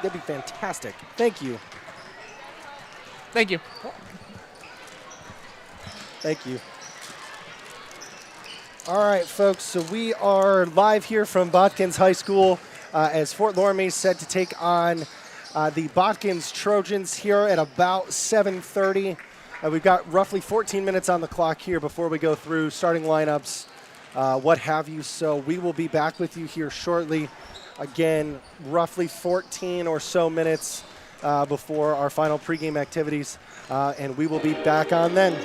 that'd be fantastic. Thank you. Thank you. Thank you. All right, folks, so we are live here from Botkins High School as Fort Loramie is set to take on the Botkins Trojans here at about 7:30. We've got roughly 14 minutes on the clock here before we go through starting lineups, what have you. So we will be back with you here shortly. Again, roughly 14 or so minutes before our final pregame activities, and we will be back on then.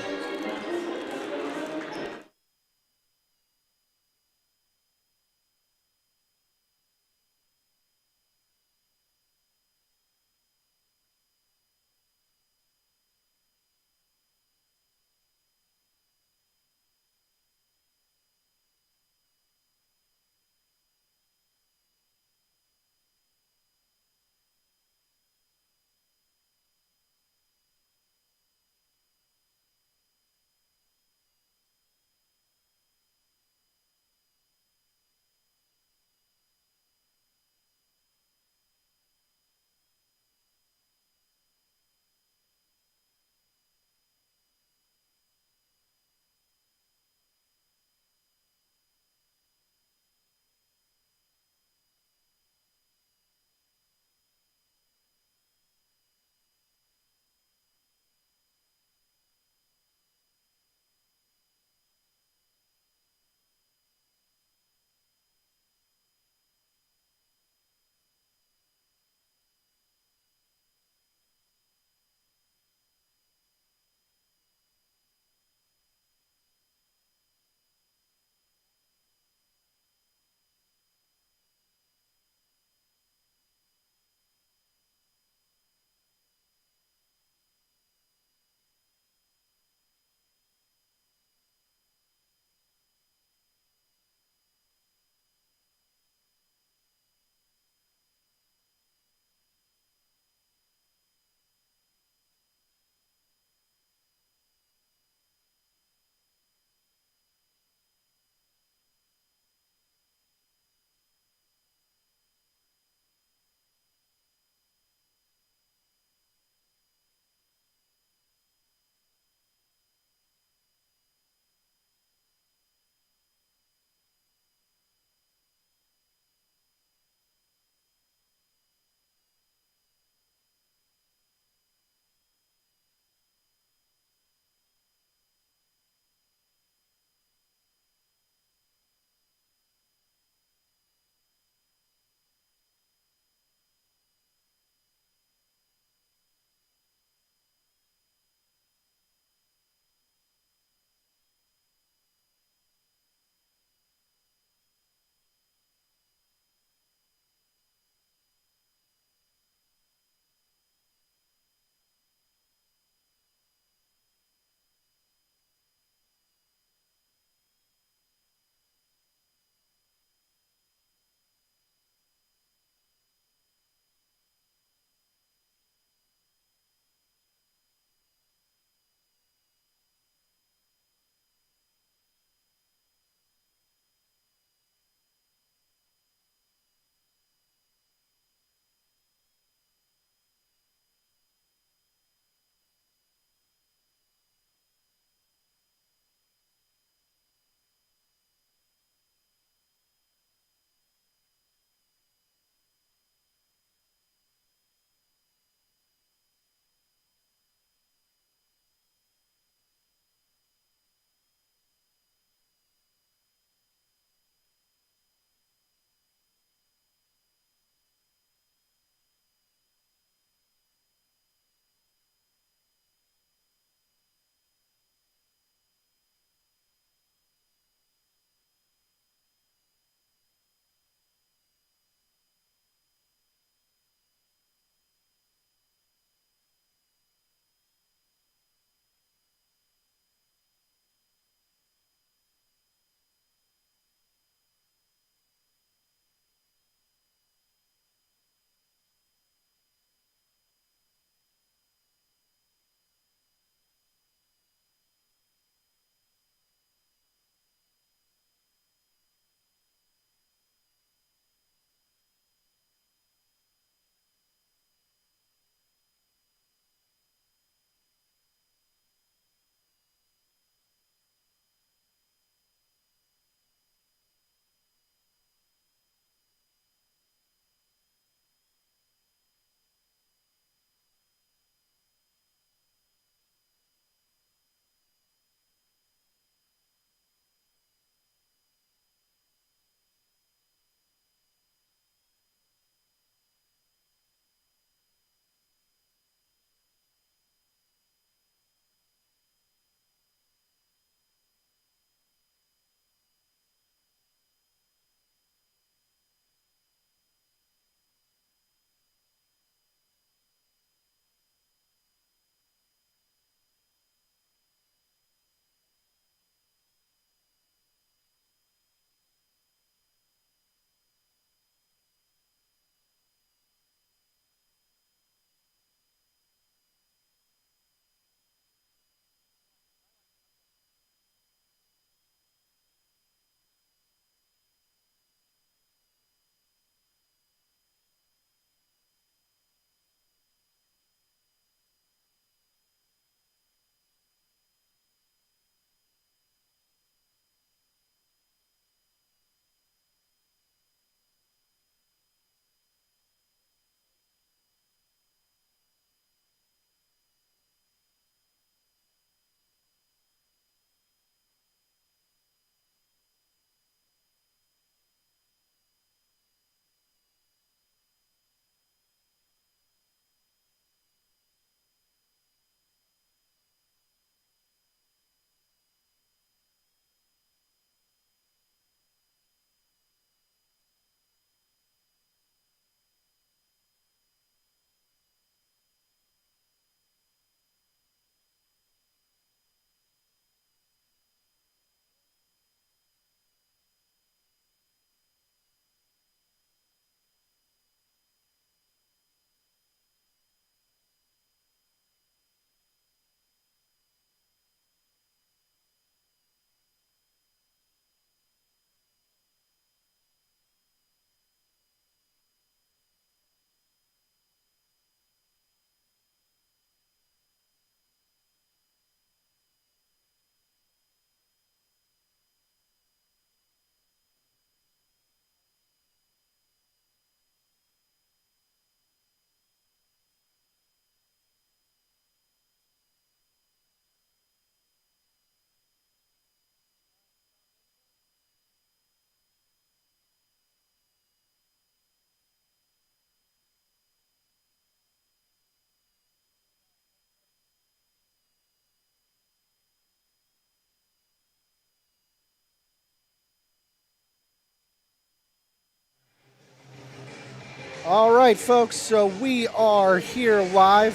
All right, folks, so we are here live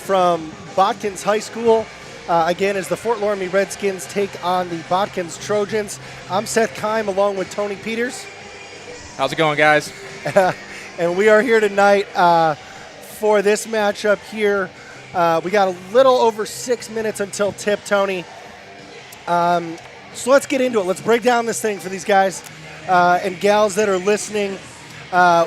from Botkins High School. Again, as the Fort Loramie Redskins take on the Botkins Trojans. I'm Seth Keim along with Tony Peters. How's it going, guys? And we are here tonight for this matchup here. We got a little over 6 minutes until tip, Tony. So let's get into it. Let's break down this thing for these guys and gals that are listening.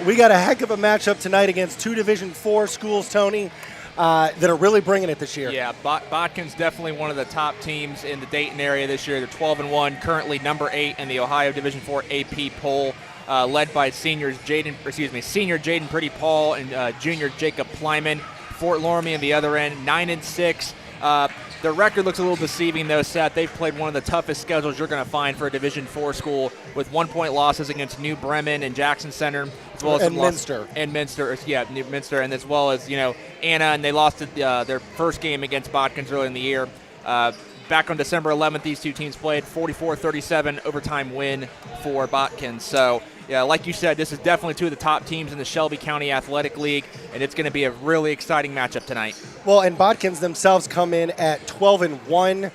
We got a heck of a matchup tonight against two Division IV schools, Tony, that are really bringing it this year. Yeah, Botkins definitely one of the top teams in the Dayton area this year. They're 12-1, currently number 8 in the Ohio Division IV AP poll, led by senior Jaden Pretty Paul and junior Jacob Plyman. Fort Loramie on the other end, 9-6. Their record looks a little deceiving, though, Seth. They've played one of the toughest schedules you're going to find for a Division IV school, with 1-point losses against New Bremen and Jackson Center, as well as Minster. New Minster, and as well as Anna, and they lost their first game against Botkins early in the year. Back on December 11th, these two teams played 44-37 overtime win for Botkins. So, yeah, like you said, this is definitely two of the top teams in the Shelby County Athletic League, and it's going to be a really exciting matchup tonight. Well, and Botkins themselves come in at 12-1.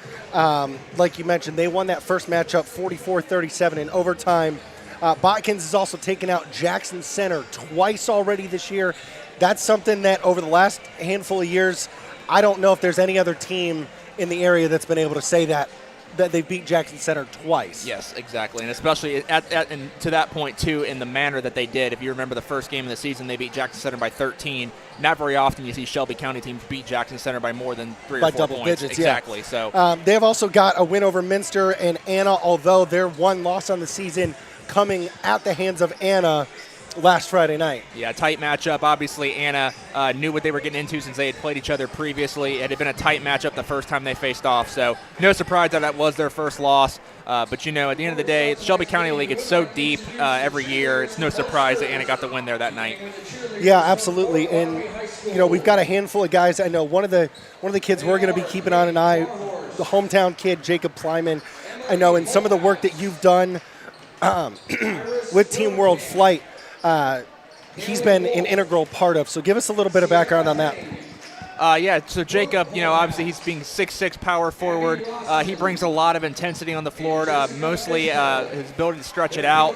Like you mentioned, they won that first matchup 44-37 in overtime. Botkins has also taken out Jackson Center twice already this year. That's something that over the last handful of years, I don't know if there's any other team in the area that's been able to say that they beat Jackson Center twice. Yes, exactly, and especially and to that point, too, in the manner that they did. If you remember the first game of the season, they beat Jackson Center by 13. Not very often you see Shelby County teams beat Jackson Center by more than 3 or 4 by double points. digits, exactly. Yeah. So they have also got a win over Minster and Anna, although their one loss on the season coming at the hands of Anna last Friday night. Yeah, tight matchup. Obviously, Anna knew what they were getting into since they had played each other previously. It had been a tight matchup the first time they faced off, so no surprise that was their first loss. But, at the end of the day, it's Shelby County League. It's so deep every year. It's no surprise that Anna got the win there that night. Yeah, absolutely. And, we've got a handful of guys. I know one of the kids we're going to be keeping on an eye, the hometown kid, Jacob Plyman. I know in some of the work that you've done with Team World Flight, he's been an integral part of. So give us a little bit of background on that. So Jacob, obviously he's being 6'6" power forward. He brings a lot of intensity on the floor, mostly his ability to stretch it out.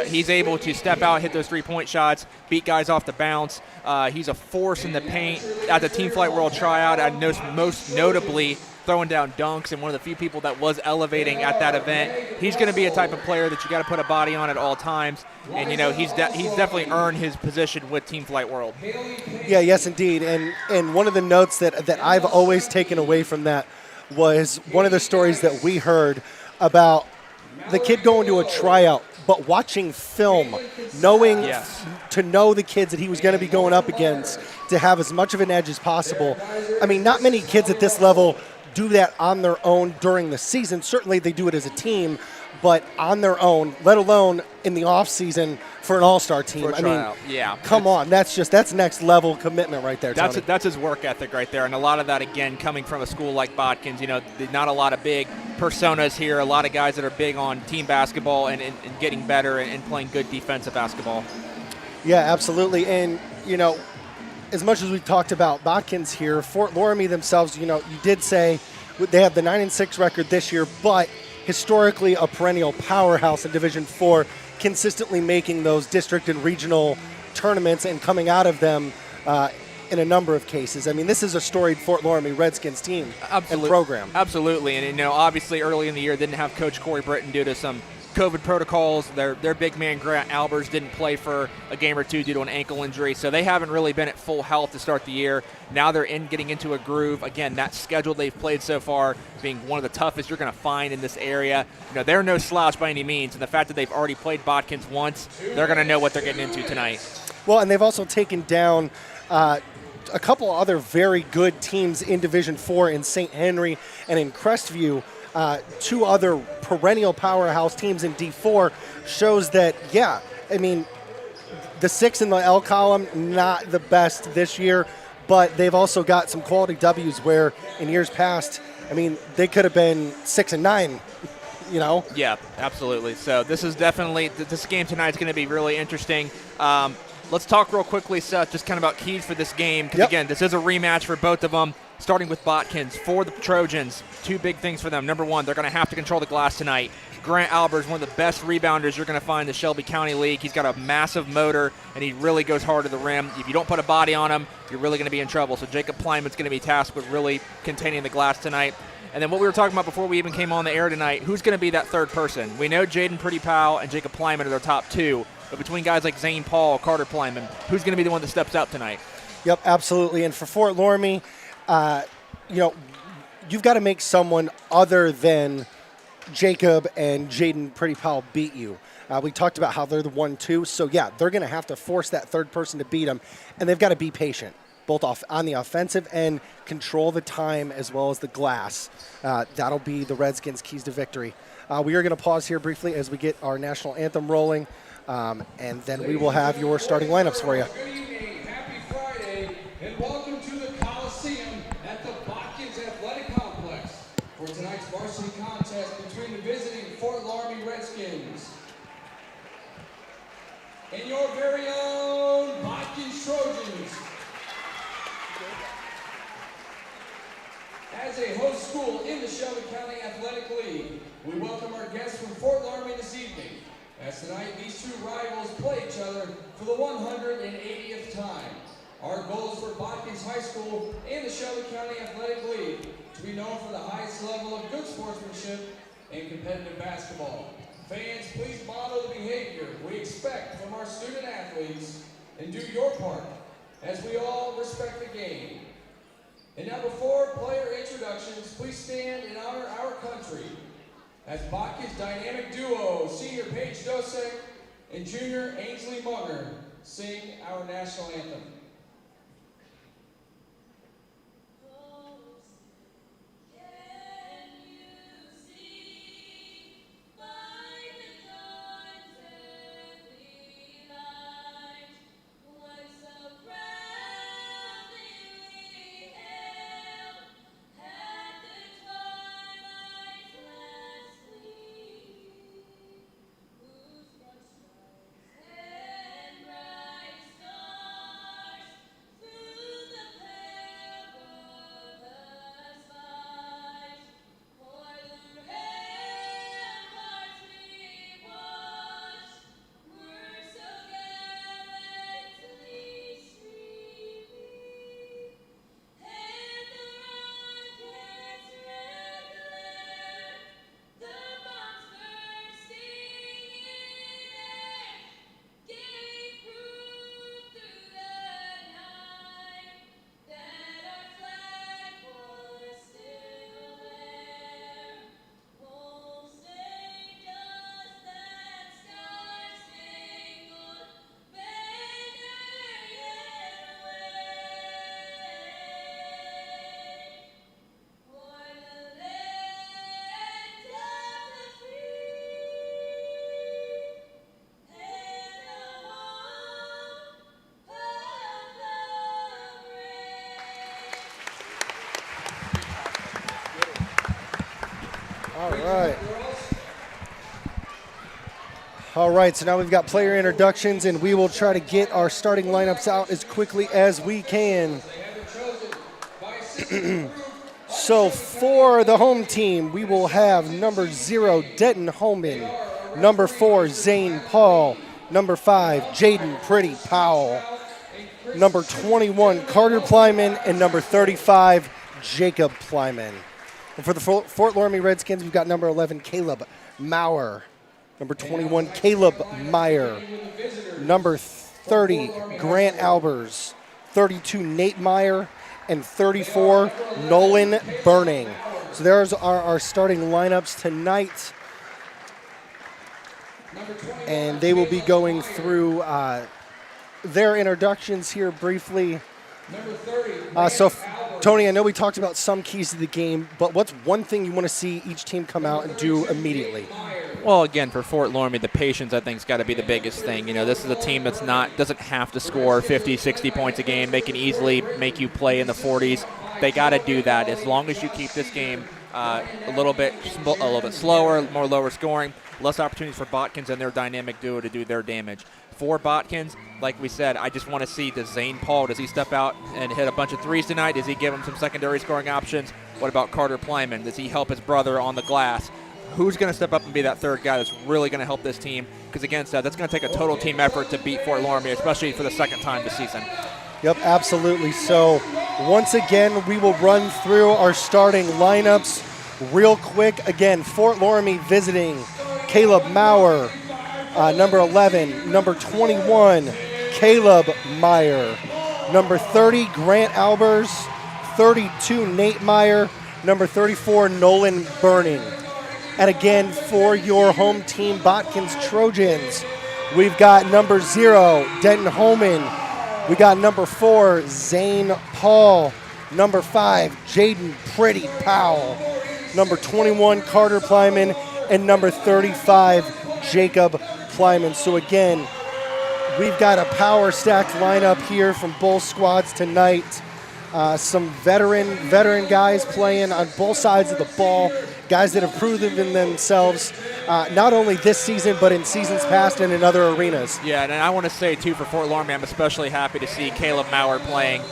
He's able to step out, hit those three-point shots, beat guys off the bounce. He's a force in the paint. At the Team Flight World Tryout, I know most notably throwing down dunks, and one of the few people that was elevating at that event. He's going to be a type of player that you got to put a body on at all times, and he's definitely earned his position with Team Flight World. Yeah, yes, indeed. And one of the notes that I've always taken away from that was one of the stories that we heard about the kid going to a tryout, but watching film, knowing to know the kids that he was going to be going up against, to have as much of an edge as possible. I mean, not many kids at this level do that on their own during the season. Certainly they do it as a team, but on their own, let alone in the off season for an all-star team. Come on, that's next level commitment right there, Tony. That's his work ethic right there, and a lot of that, again, coming from a school like Botkins. Not a lot of big personas here, a lot of guys that are big on team basketball and getting better and playing good defensive basketball. Yeah, absolutely. And, as much as we talked about Botkins here, Fort Loramie themselves, you did say they have the 9-6 record this year, but historically a perennial powerhouse in Division IV, consistently making those district and regional tournaments and coming out of them in a number of cases. I mean, this is a storied Fort Loramie Redskins team and program. Absolutely, and obviously early in the year didn't have Coach Corey Britton due to some COVID protocols. Their big man Grant Albers didn't play for a game or two due to an ankle injury, so they haven't really been at full health to start the year. Now they're getting into a groove. Again, that schedule they've played so far being one of the toughest you're going to find in this area. They're no slouch by any means, and the fact that they've already played Botkins once, they're going to know what they're getting into tonight. Well, and they've also taken down a couple other very good teams in Division IV in St. Henry and in Crestview. Two other perennial powerhouse teams in D4 shows that, the 6 in the L column, not the best this year, but they've also got some quality W's where in years past, they could have been 6 and 9, Yeah, absolutely. So this is definitely, this game tonight is going to be really interesting. Let's talk real quickly, Seth, just kind of about keys for this game. Because, Yep. again, this is a rematch for both of them, starting with Botkins. For the Trojans, two big things for them. Number one, they're going to have to control the glass tonight. Grant Albers, one of the best rebounders you're going to find in the Shelby County League. He's got a massive motor, and he really goes hard to the rim. If you don't put a body on him, you're really going to be in trouble. So Jacob Plyman's going to be tasked with really containing the glass tonight. And then what we were talking about before we even came on the air tonight, who's going to be that third person? We know Jaden Pretty Powell and Jacob Plyman are their top two. But between guys like Zane Paul, Carter Plyman, who's going to be the one that steps up tonight? Yep, absolutely. And for Fort Loramie, you've got to make someone other than Jacob and Jaden Pretty Powell beat you. We talked about how they're the 1-2. So, yeah, they're going to have to force that third person to beat them. And they've got to be patient, both on the offensive end, control the time as well as the glass. That'll be the Redskins' keys to victory. We are going to pause here briefly as we get our national anthem rolling. And then we will have your starting lineups for you. Good evening, happy Friday, and welcome to the Coliseum at the Botkins Athletic Complex for tonight's varsity contest between the visiting Fort Loramie Redskins and your very own Botkins Trojans. As a host school in the Shelby County Athletic League, we welcome our guests from Fort Loramie this evening. As tonight, these two rivals play each other for the 180th time. Our goal is for Botkins High School and the Shelby County Athletic League to be known for the highest level of good sportsmanship and competitive basketball. Fans, please model the behavior we expect from our student athletes and do your part as we all respect the game. And now, before player introductions, please stand and honor our country as Botkins' dynamic duo, senior Paige Dosek and junior Ainsley Munger, sing our national anthem. All right, so now we've got player introductions, and we will try to get our starting lineups out as quickly as we can. So for the home team, we will have number 0, Denton Holman, number 4, Zane Paul, number 5, Jaden Pretty Powell, number 21, Carter Plyman, and number 35, Jacob Plyman. And for the Fort Loramie Redskins, we've got number 11, Caleb Maurer, number 21, Caleb Meyer, number 30, Grant Albers, 32, Nate Meyer, and 34, Nolan Burning. So there's our starting lineups tonight. And they will be going through their introductions here briefly. Tony, I know we talked about some keys to the game, but what's one thing you want to see each team come out and do immediately? Well, again, for Fort Loramie, the patience, I think, has got to be the biggest thing. You know, this is a team that's doesn't have to score 50, 60 points a game. They can easily make you play in the 40s. They got to do that. As long as you keep this game a little bit slower, more lower scoring, less opportunities for Botkins and their dynamic duo to do their damage. For Botkins, like we said, I just want to see, does Zane Paul, does he step out and hit a bunch of threes tonight? Does he give him some secondary scoring options? What about Carter Plyman? Does he help his brother on the glass? Who's going to step up and be that third guy that's really going to help this team? Because again, that's going to take a total team effort to beat Fort Loramie, especially for the second time this season. Yep, absolutely. So once again, we will run through our starting lineups real quick. Again, Fort Loramie visiting Caleb Maurer, number 11. Number 21, Caleb Meyer. Number 30, Grant Albers. 32, Nate Meyer. Number 34, Nolan Burning. And again, for your home team, Botkins Trojans, we've got number 0, Denton Holman. We got number 4, Zane Paul. Number 5, Jaden Pretty Powell. Number 21, Carter Plyman. And number 35, Jacob Plyman. So again, we've got a power stacked lineup here from both squads tonight. Some veteran guys playing on both sides of the ball, guys that have proven themselves not only this season but in seasons past and in other arenas. Yeah, and I want to say, too, for Fort Loramie, I'm especially happy to see Caleb Maurer playing.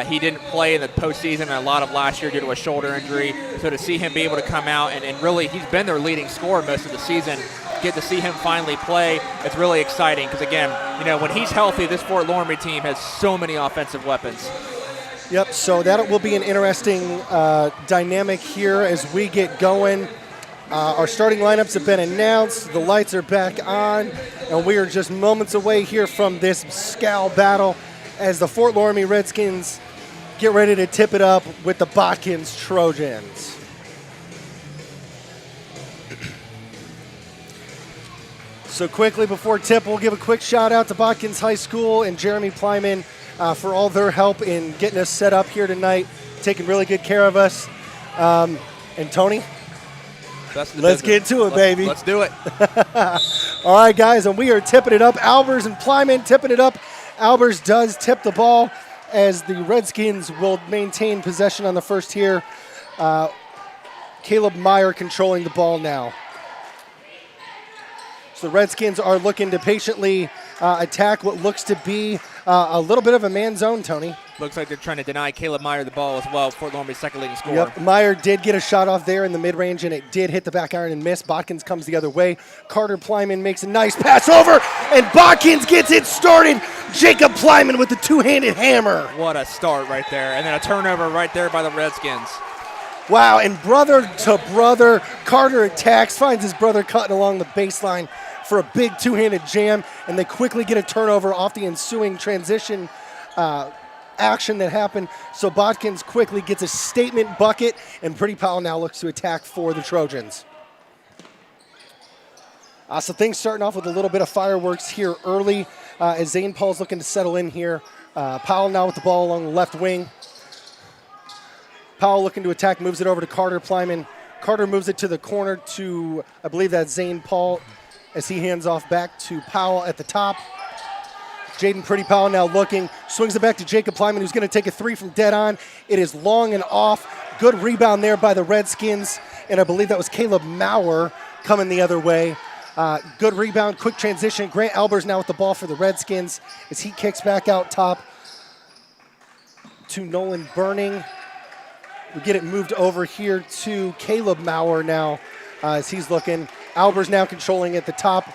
He didn't play in the postseason and a lot of last year due to a shoulder injury, so to see him be able to come out and really, he's been their leading scorer most of the season. Get to see him finally play, it's really exciting because, again, when he's healthy, this Fort Loramie team has so many offensive weapons. Yep, so that will be an interesting dynamic here as we get going. Our starting lineups have been announced. The lights are back on, and we are just moments away here from this SCAL battle as the Fort Loramie Redskins get ready to tip it up with the Botkins Trojans. So quickly before tip, we'll give a quick shout out to Botkins High School and Jeremy Plyman for all their help in getting us set up here tonight, taking really good care of us. And Tony, let's get to it, baby. Let's do it. All right, guys, and we are tipping it up. Albers and Plyman tipping it up. Albers does tip the ball as the Redskins will maintain possession on the first here. Caleb Meyer controlling the ball now. So the Redskins are looking to patiently attack what looks to be a little bit of a man zone, Tony. Looks like they're trying to deny Caleb Meyer the ball as well. Fort Loramie's second leading scorer. Yep, Meyer did get a shot off there in the mid-range, and it did hit the back iron and miss. Botkins comes the other way. Carter Plyman makes a nice pass over, and Botkins gets it started. Jacob Plyman with the two-handed hammer. What a start right there. And then a turnover right there by the Redskins. Wow, and brother to brother, Carter attacks, finds his brother cutting along the baseline for a big two-handed jam, and they quickly get a turnover off the ensuing transition action that happened. So Botkins quickly gets a statement bucket, and Pretty Powell now looks to attack for the Trojans. So things starting off with a little bit of fireworks here early as Zane Paul's looking to settle in here. Powell now with the ball along the left wing. Powell looking to attack, moves it over to Carter Plyman. Carter moves it to the corner to, I believe that's Zane Paul, as he hands off back to Powell at the top. Jaden Pretty Powell now looking, swings it back to Jacob Plyman, who's going to take a three from dead on. It is long and off. Good rebound there by the Redskins, and I believe that was Caleb Maurer coming the other way. Good rebound, quick transition. Grant Albers now with the ball for the Redskins as he kicks back out top to Nolan Burning. We get it moved over here to Caleb Maurer now as he's looking. Albers now controlling at the top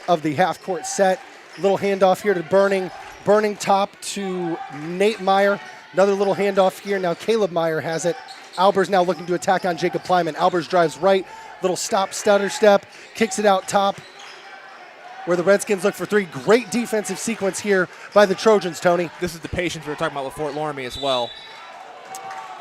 of the half-court set. Little handoff here to Burning. Burning top to Nate Meyer. Another little handoff here. Now Caleb Meyer has it. Albers now looking to attack on Jacob Plyman. Albers drives right. Little stop, stutter step. Kicks it out top where the Redskins look for three. Great defensive sequence here by the Trojans, Tony. This is the patience we were talking about with Fort Loramie as well.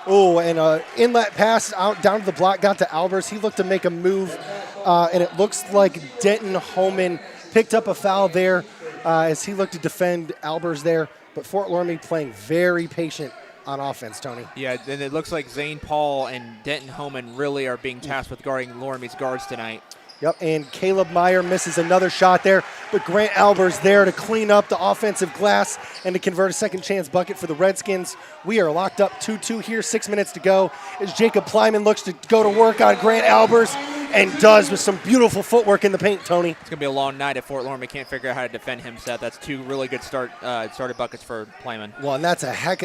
Oh, and inlet pass out down to the block, got to Albers. He looked to make a move, and it looks like Denton Holman picked up a foul there as he looked to defend Albers there. But Fort Loramie playing very patient on offense, Tony. Yeah, and it looks like Zane Paul and Denton Holman really are being tasked with guarding Loramie's guards tonight. Yep, and Caleb Meyer misses another shot there, but Grant Albers there to clean up the offensive glass and to convert a second chance bucket for the Redskins. We are locked up 2-2 here, 6 minutes to go as Jacob Plyman looks to go to work on Grant Albers. and does with some beautiful footwork in the paint, Tony. It's going to be a long night if Fort Loramie can't figure out how to defend him, Seth. That's two really good started buckets for Plyman. Well, and that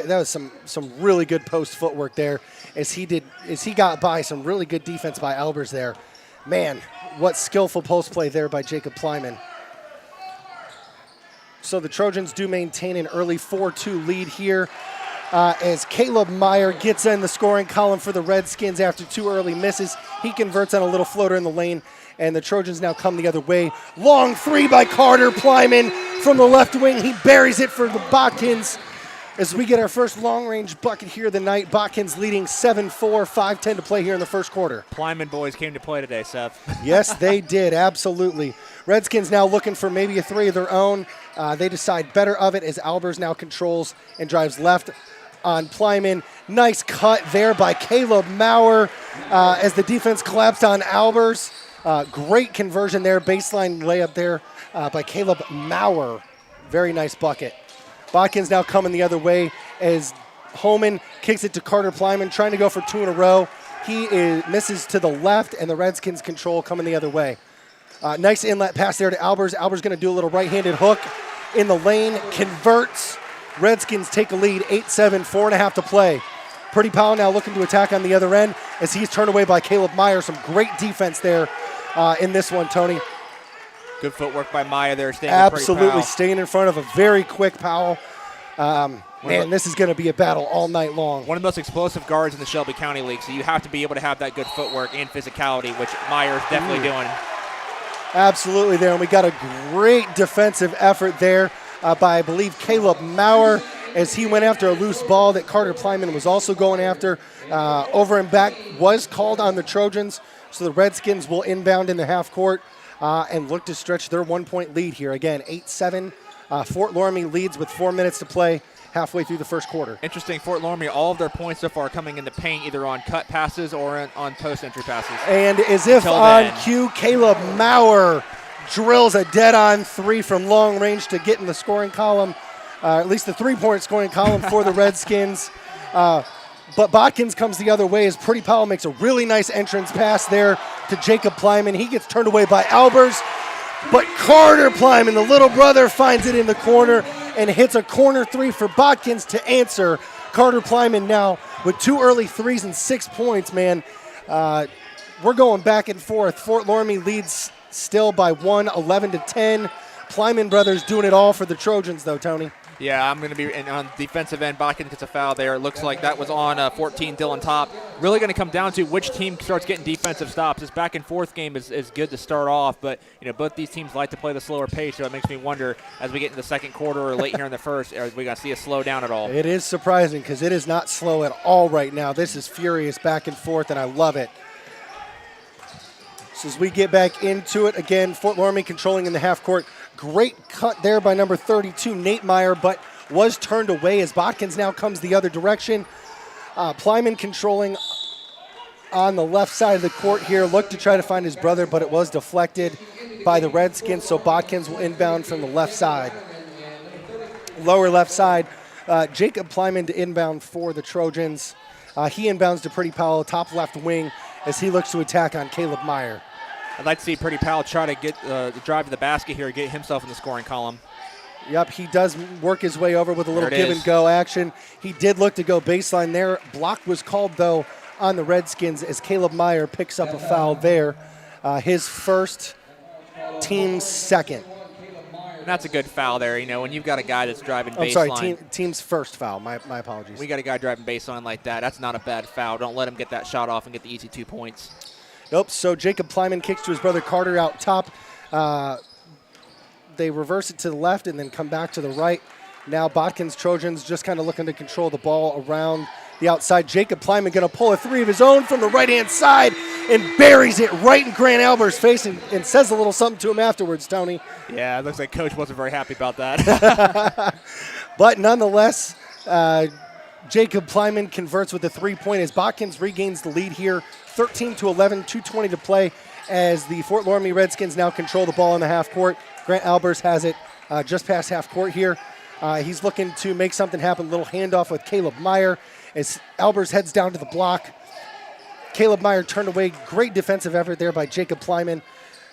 was some really good post footwork there as he got by some really good defense by Albers there. Man, what skillful post play there by Jacob Plyman. So the Trojans do maintain an early 4-2 lead here as Caleb Meyer gets in the scoring column for the Redskins after 2 early misses. He converts on a little floater in the lane, and the Trojans now come the other way. Long 3 by Carter Plyman from the left wing. He buries it for the Botkins as we get our first long-range bucket here of the night. Botkins leading 7-4, 5:10 to play here in the first quarter. Plyman boys came to play today, Seth. Yes, they did, absolutely. Redskins now looking for maybe a 3 of their own. They decide better of it as Albers now controls and drives left on Plyman. Nice cut there by Caleb Maurer as the defense collapsed on Albers. Great conversion there, baseline layup there by Caleb Maurer. Very nice bucket. Botkins now coming the other way as Homan kicks it to Carter Plyman, trying to go for 2 in a row. He misses to the left, and the Redskins control coming the other way. Nice inlet pass there to Albers. Albers going to do a little right-handed hook in the lane, converts. Redskins take a lead, 8-7, 4.5 to play. Purdy Powell now looking to attack on the other end as he's turned away by Caleb Meyer. Some great defense there in this one, Tony. Good footwork by Maya there. Absolutely staying in front of a very quick Powell. Man, this is going to be a battle all night long. One of the most explosive guards in the Shelby County League, so you have to be able to have that good footwork and physicality, which Meyer's definitely doing. Absolutely there, and we got a great defensive effort there by, I believe, Caleb Maurer as he went after a loose ball that Carter Plyman was also going after. Over and back was called on the Trojans, so the Redskins will inbound in the half court and look to stretch their 1-point lead here. Again, 8-7. Fort Loramie leads with 4 minutes to play halfway through the first quarter. Interesting, Fort Loramie, all of their points so far coming in the paint, either on cut passes or on post-entry passes. And as if on cue, Caleb Maurer drills a dead-on 3 from long range to get in the scoring column, at least the 3-point scoring column for the Redskins. But Botkins comes the other way as Purdy Powell makes a really nice entrance pass there to Jacob Plyman. He gets turned away by Albers, but Carter Plyman, the little brother, finds it in the corner and hits a corner 3 for Botkins to answer. Carter Plyman now with 2 early 3s and 6 points, man. We're going back and forth. Fort Loramie leads still by 1, 11-10. Plyman brothers doing it all for the Trojans, though, Tony. Yeah, I'm going to be on defensive end. Botkins gets a foul there. It looks like that was on 14, Dylan Top. Really going to come down to which team starts getting defensive stops. This back and forth game is good to start off, but both these teams like to play the slower pace, so it makes me wonder as we get into the second quarter or late here in the first, are we going to see a slow down at all? It is surprising because it is not slow at all right now. This is furious back and forth, and I love it. So as we get back into it, again, Fort Loramie controlling in the half court. Great cut there by number 32, Nate Meyer, but was turned away as Botkins now comes the other direction. Plyman controlling on the left side of the court here. Looked to try to find his brother, but it was deflected by the Redskins, so Botkins will inbound from the left side. Lower left side, Jacob Plyman to inbound for the Trojans. He inbounds to Purdy Powell, top left wing, as he looks to attack on Caleb Meyer. I'd like to see Purdy Powell try to get the drive to the basket here, get himself in the scoring column. Yep, he does work his way over with a little give-and-go action. He did look to go baseline there. Block was called, though, on the Redskins as Caleb Meyer picks up a foul there. His first, team's second. And that's a good foul there, when you've got a guy that's driving baseline. I'm sorry, team's first foul. My apologies. We got a guy driving baseline like that. That's not a bad foul. Don't let him get that shot off and get the easy 2 points. Nope, so Jacob Plyman kicks to his brother Carter out top. They reverse it to the left and then come back to the right. Now Botkins Trojans just kind of looking to control the ball around the outside. Jacob Plyman going to pull a 3 of his own from the right-hand side and buries it right in Grant Albert's face and says a little something to him afterwards, Tony. Yeah, it looks like Coach wasn't very happy about that. But nonetheless, Jacob Plyman converts with a 3-point as Botkins regains the lead here, 13-11, 2:20 to play as the Fort Loramie Redskins now control the ball in the half court. Grant Albers has it just past half court here. He's looking to make something happen, a little handoff with Caleb Meyer as Albers heads down to the block. Caleb Meyer turned away. Great defensive effort there by Jacob Plyman.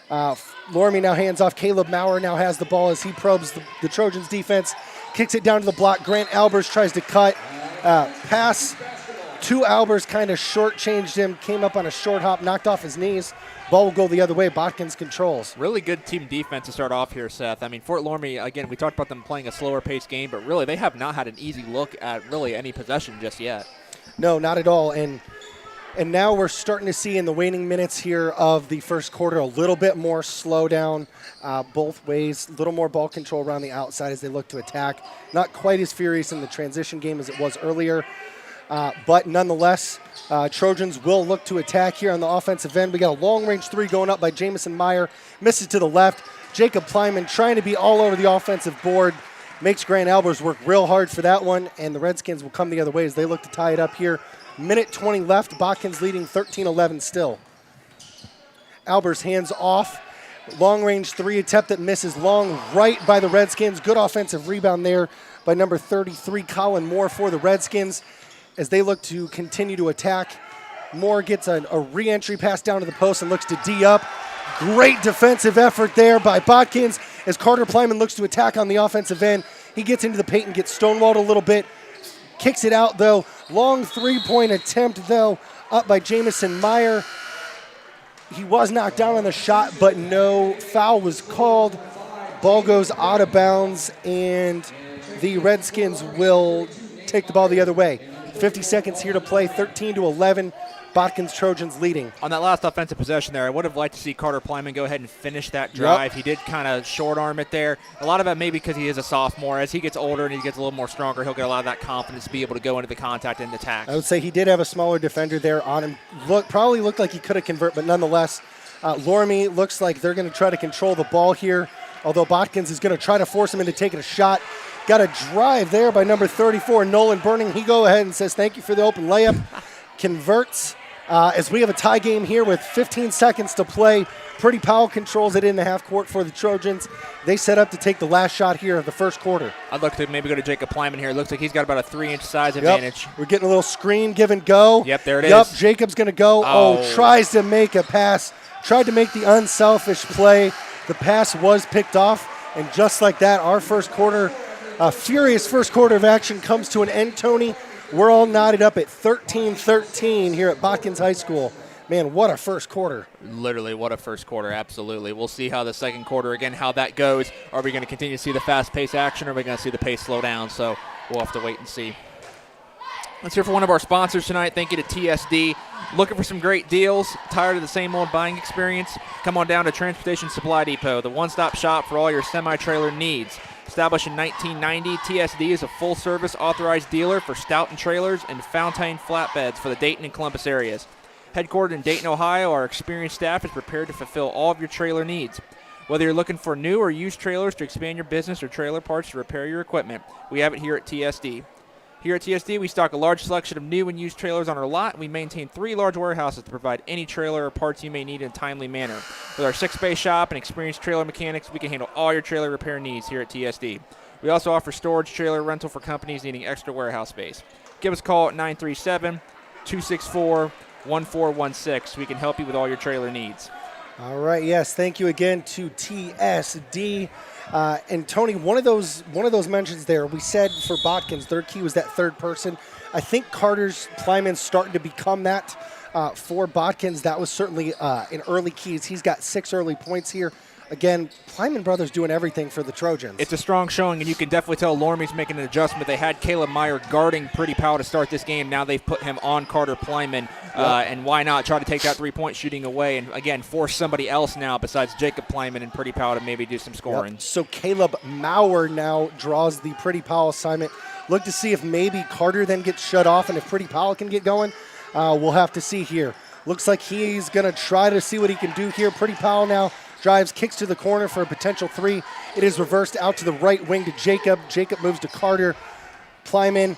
Loramie now hands off. Caleb Maurer now has the ball as he probes the Trojans defense. Kicks it down to the block. Grant Albers tries to cut. Pass to Albers, kind of shortchanged him. Came up on a short hop, knocked off his knees. Ball will go the other way. Botkins controls. Really good team defense to start off here, Seth. I mean, Fort Loramie, again, we talked about them playing a slower paced game, but really they have not had an easy look at really any possession just yet. No, not at all. And now we're starting to see in the waning minutes here of the first quarter a little bit more slowdown both ways, a little more ball control around the outside as they look to attack. Not quite as furious in the transition game as it was earlier. But nonetheless, Trojans will look to attack here on the offensive end. We got a long-range three going up by Jamison Meyer. Misses to the left. Jacob Plyman trying to be all over the offensive board. Makes Grant Albers work real hard for that one. And the Redskins will come the other way as they look to tie it up here. Minute 20 left. Botkins leading 13-11 still. Albers hands off. Long-range three attempt that misses long right by the Redskins. Good offensive rebound there by number 33, Colin Moore for the Redskins. As they look to continue to attack, Moore gets a re-entry pass down to the post and looks to D up. Great defensive effort there by Botkins as Carter Plyman looks to attack on the offensive end. He gets into the paint and gets stonewalled a little bit. Kicks it out, though. Long three-point attempt, though, up by Jamison Meyer. He was knocked down on the shot, but no foul was called. Ball goes out of bounds, and the Redskins will take the ball the other way. 50 seconds here to play, 13-11. Botkins Trojans leading. On that last offensive possession there, I would have liked to see Carter Plyman go ahead and finish that drive. Yep. He did kind of short arm it there. A lot of it maybe because he is a sophomore. As he gets older and he gets a little more stronger, he'll get a lot of that confidence to be able to go into the contact and attack. I would say he did have a smaller defender there on him. Probably looked like he could have converted, but nonetheless, Loramie looks like they're going to try to control the ball here, although Botkins is going to try to force him into taking a shot. Got a drive there by number 34, Nolan Burning. He go ahead and says thank you for the open layup. Converts as we have a tie game here with 15 seconds to play. Pretty Powell controls it in the half court for the Trojans. They set up to take the last shot here of the first quarter. I'd look to maybe go to Jacob Plyman here. It looks like he's got about a 3-inch size advantage. We're getting a little screen, give and go. Yep, there it is. Yep, Jacob's going to go. Oh, tries to make a pass. Tried to make the unselfish play. The pass was picked off, and just like that, our first quarter, a furious first quarter of action comes to an end, Tony. We're all knotted up at 13-13 here at Botkins High School. Man, what a first quarter. Literally, what a first quarter, absolutely. We'll see how the second quarter, again, how that goes. Are we going to continue to see the fast-paced action, or are we going to see the pace slow down? So we'll have to wait and see. Let's hear from one of our sponsors tonight. Thank you to TSD. Looking for some great deals? Tired of the same old buying experience? Come on down to Transportation Supply Depot, the one-stop shop for all your semi-trailer needs. Established in 1990, TSD is a full-service authorized dealer for Stoughton trailers and Fountain flatbeds for the Dayton and Columbus areas. Headquartered in Dayton, Ohio, our experienced staff is prepared to fulfill all of your trailer needs. Whether you're looking for new or used trailers to expand your business or trailer parts to repair your equipment, we have it here at TSD. Here at TSD, we stock a large selection of new and used trailers on our lot, and we maintain 3 large warehouses to provide any trailer or parts you may need in a timely manner. With our 6-bay shop and experienced trailer mechanics, we can handle all your trailer repair needs here at TSD. We also offer storage trailer rental for companies needing extra warehouse space. Give us a call at 937-264-1416. We can help you with all your trailer needs. All right, yes, thank you again to TSD. And Tony, one of those mentions there, we said for Botkins, their key was that third person. I think Plyman's starting to become that for Botkins. That was certainly an early key. He's got 6 early points here. Again, Plyman brothers doing everything for the Trojans. It's a strong showing, and you can definitely tell Loramie's making an adjustment. They had Caleb Meyer guarding Pretty Powell to start this game. Now they've put him on Carter Plyman, and why not try to take that three-point shooting away and, again, force somebody else now besides Jacob Plyman and Pretty Powell to maybe do some scoring. Yep. So Caleb Maurer now draws the Pretty Powell assignment. Look to see if maybe Carter then gets shut off and if Pretty Powell can get going. We'll have to see here. Looks like he's going to try to see what he can do here. Pretty Powell now drives, kicks to the corner for a potential 3. It is reversed out to the right wing to Jacob. Jacob moves to Carter. Plyman,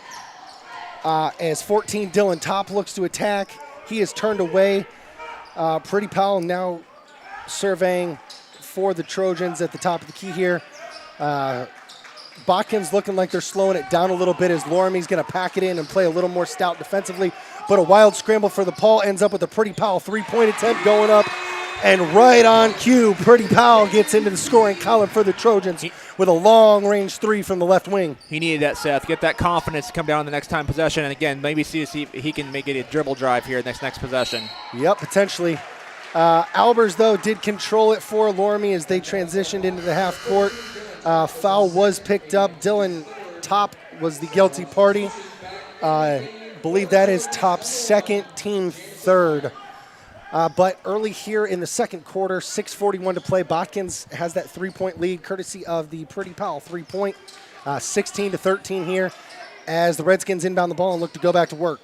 as 14, Dylan Top looks to attack. He is turned away. Pretty Powell now surveying for the Trojans at the top of the key here. Botkins looking like they're slowing it down a little bit as Loramie's going to pack it in and play a little more stout defensively. but a wild scramble for the Paul ends up with a Pretty Powell three-point attempt going up. And right on cue, Pretty Powell gets into the scoring column for the Trojans with a long-range three from the left wing. He needed that, Seth. Get that confidence to come down the next time possession. And again, maybe see if he can make it a dribble drive here next possession. Yep, potentially. Albers, though, did control it for Loramie as they transitioned into the half court. Foul was picked up. Dylan Top was the guilty party. Believe that is Top's second, team third. But early here in the second quarter, 6:41 to play. Botkins has that three-point lead courtesy of the Pretty Powell three-point. 16-13 here as the Redskins inbound the ball and look to go back to work.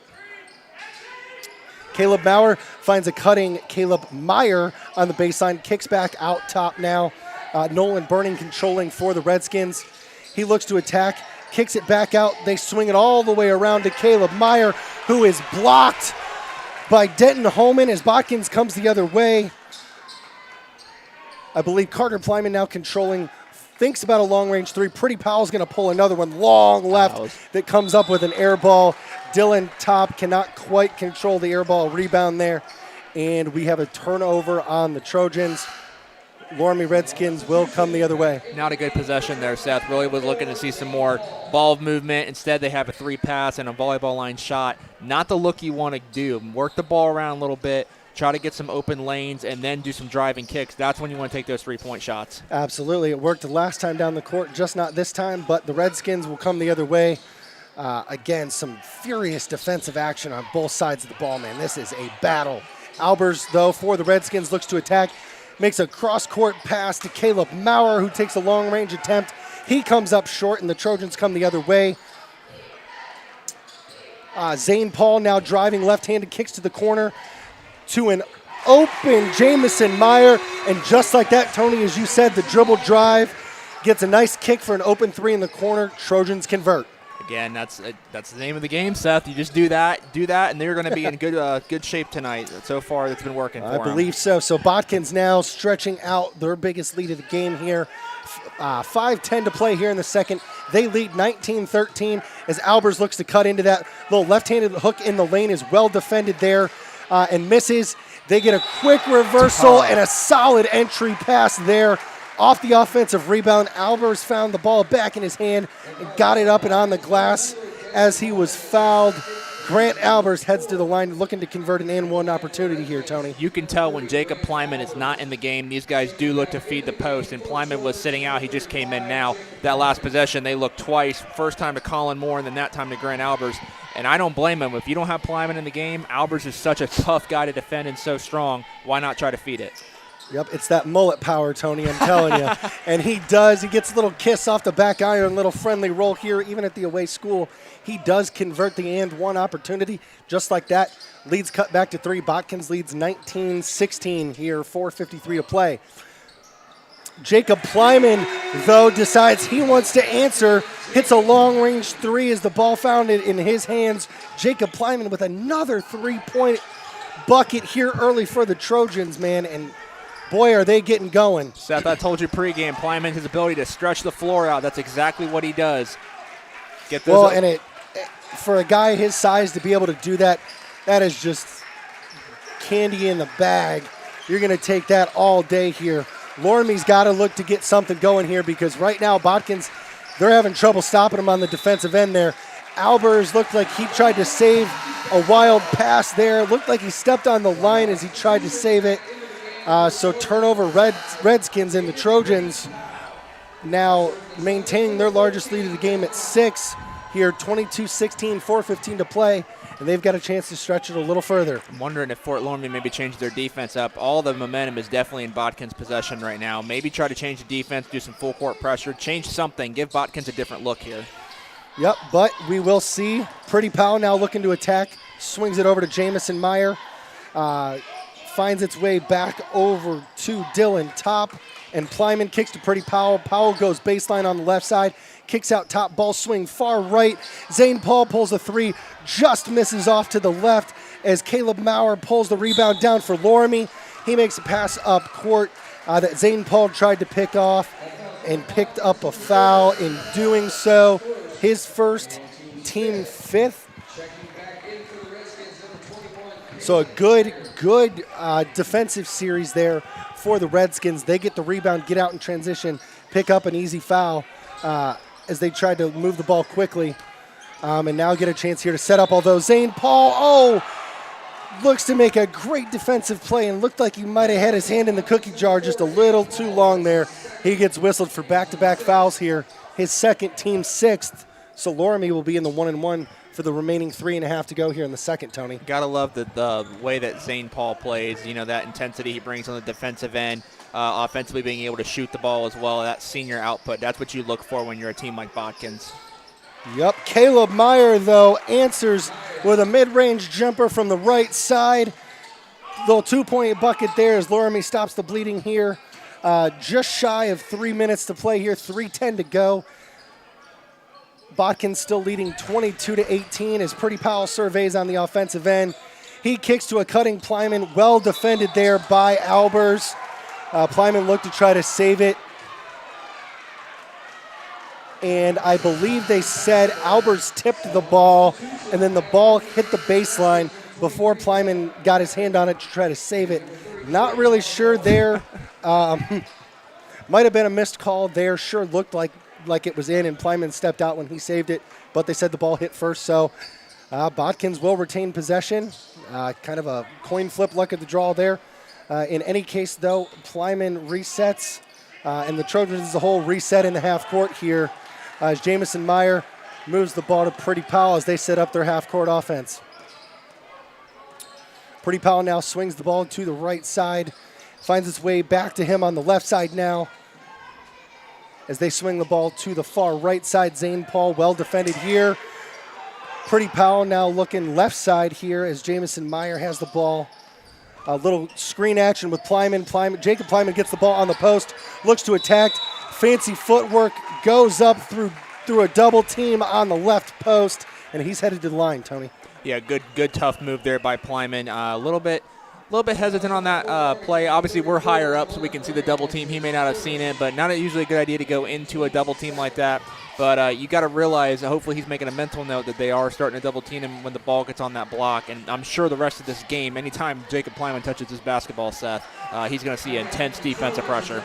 Caleb Maurer finds a cutting Caleb Meyer on the baseline, kicks back out top now. Nolan Burning controlling for the Redskins. He looks to attack, kicks it back out. They swing it all the way around to Caleb Meyer, who is blocked by Denton Holman as Botkins comes the other way. I believe Carter Plyman now controlling, thinks about a long-range three. Pretty Powell's going to pull another one long left that comes up with an air ball. Dylan Top cannot quite control the air ball rebound there, and we have a turnover on the Trojans. Loramie Redskins will come the other way. Not a good possession there, Seth. Really was looking to see some more ball movement. Instead, they have a three pass and a volleyball line shot. Not the look you want to do. Work the ball around a little bit, try to get some open lanes, and then do some driving kicks. That's when you want to take those three-point shots. Absolutely. It worked the last time down the court, just not this time, but the Redskins will come the other way. Again, some furious defensive action on both sides of the ball, man. This is a battle. Albers, though, for the Redskins, looks to attack. Makes a cross-court pass to Caleb Maurer, who takes a long-range attempt. He comes up short, and the Trojans come the other way. Zane Paul now driving left-handed, kicks to the corner to an open Jamison Meyer. And just like that, Tony, as you said, the dribble drive gets a nice kick for an open three in the corner. Trojans convert. Again, that's the name of the game, Seth. You just do that, and they're going to be in good shape tonight. So far, it's been working for them. I believe so. So Botkins now stretching out their biggest lead of the game here. 5:10 to play here in the second. They lead 19-13 as Albers looks to cut into that little left-handed hook in the lane. Is well defended there and misses. They get a quick reversal and a solid entry pass there. Off the offensive rebound, Albers found the ball back in his hand and got it up and on the glass as he was fouled. Grant Albers heads to the line looking to convert an and-one opportunity here, Tony. You can tell when Jacob Plyman is not in the game, these guys do look to feed the post, and Plyman was sitting out. He just came in now. That last possession, they looked twice. First time to Colin Moore and then that time to Grant Albers. And I don't blame him. If you don't have Plyman in the game, Albers is such a tough guy to defend and so strong. Why not try to feed it? Yep, it's that mullet power, Tony, I'm telling you. And he does. He gets a little kiss off the back iron, little friendly roll here, even at the away school. He does convert the and-one opportunity. Just like that, leads cut back to three. Botkins leads 19-16 here, 4:53 to play. Jacob Plyman, though, decides he wants to answer. Hits a long-range three as the ball found it in his hands. Jacob Plyman with another three-point bucket here early for the Trojans, man, and boy, are they getting going. Seth, I told you pregame, Plyman, his ability to stretch the floor out, that's exactly what he does. Get those well, and for a guy his size to be able to do that, that is just candy in the bag. You're going to take that all day here. Loramie's got to look to get something going here because right now, Botkins, they're having trouble stopping him on the defensive end there. Albers looked like he tried to save a wild pass there. Looked like he stepped on the line as he tried to save it. So turnover, Redskins and the Trojans now maintaining their largest lead of the game at 6 here, 22-16, 4:15 to play, and they've got a chance to stretch it a little further. I'm wondering if Fort Loramie maybe changed their defense up. All the momentum is definitely in Botkins' possession right now. Maybe try to change the defense, do some full court pressure, change something, give Botkins a different look here. Yep, but we will see. Pretty Powell now looking to attack, swings it over to Jamison Meyer. Finds its way back over to Dylan Top, and Plyman kicks to Pretty Powell. Powell goes baseline on the left side, kicks out top, ball swing far right. Zane Paul pulls a three, just misses off to the left as Caleb Maurer pulls the rebound down for Loramie. He makes a pass up court that Zane Paul tried to pick off and picked up a foul in doing so. His first, team fifth. So a good defensive series there for the Redskins. They get the rebound, get out in transition, pick up an easy foul as they tried to move the ball quickly. And now get a chance here to set up, although Zane Paul, looks to make a great defensive play and looked like he might have had his hand in the cookie jar just a little too long there. He gets whistled for back-to-back fouls here, his second, team sixth. So Loramie will be in the 1-1 for the remaining 3.5 to go here in the second, Tony. Gotta love the way that Zane Paul plays, that intensity he brings on the defensive end, offensively being able to shoot the ball as well, that senior output. That's what you look for when you're a team like Botkins. Yep, Caleb Meyer, though, answers with a mid-range jumper from the right side. Little two-point bucket there as Loramie stops the bleeding here. Just shy of 3 minutes to play here, 3:10 to go. Botkins still leading 22-18 as Pretty Powell surveys on the offensive end. He kicks to a cutting Plyman, well defended there by Albers. Plyman looked to try to save it. And I believe they said Albers tipped the ball, and then the ball hit the baseline before Plyman got his hand on it to try to save it. Not really sure there. Might have been a missed call there. Sure looked like it was in, and Plyman stepped out when he saved it, but they said the ball hit first. So Botkins will retain possession. Kind of a coin flip luck of the draw there. In any case, though, Plyman resets, and the Trojans as a whole reset in the half court here as Jamison Meyer moves the ball to Pretty Powell as they set up their half-court offense. Pretty Powell now swings the ball to the right side, finds its way back to him on the left side now as they swing the ball to the far right side. Zane Paul well defended here. Pretty Powell now looking left side here as Jamison Meyer has the ball. A little screen action with Plyman. Jacob Plyman gets the ball on the post, looks to attack. Fancy footwork, goes up through a double team on the left post, and he's headed to the line, Tony. Yeah, good tough move there by Plyman. A little bit hesitant on that play. Obviously, we're higher up, so we can see the double team. He may not have seen it, but not usually a good idea to go into a double team like that. But you got to realize, hopefully he's making a mental note that they are starting to double team him when the ball gets on that block. And I'm sure the rest of this game, anytime Jacob Plyman touches his basketball, Seth, he's going to see intense defensive pressure.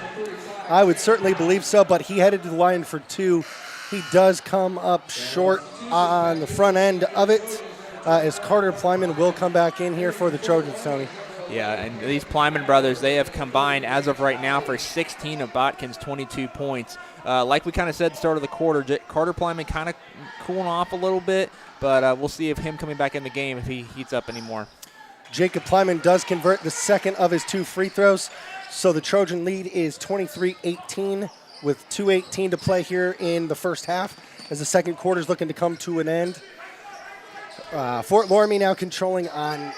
I would certainly believe so, but he headed to the line for two. He does come up short on the front end of it as Carter Plyman will come back in here for the Trojans, Tony. Yeah, and these Plyman brothers, they have combined as of right now for 16 of Botkins' 22 points. Like we kind of said at the start of the quarter, Carter Plyman kind of cooling off a little bit, but we'll see if him coming back in the game, if he heats up anymore. Jacob Plyman does convert the second of his two free throws, so the Trojan lead is 23-18 with 2:18 to play here in the first half as the second quarter is looking to come to an end. Fort Loramie now controlling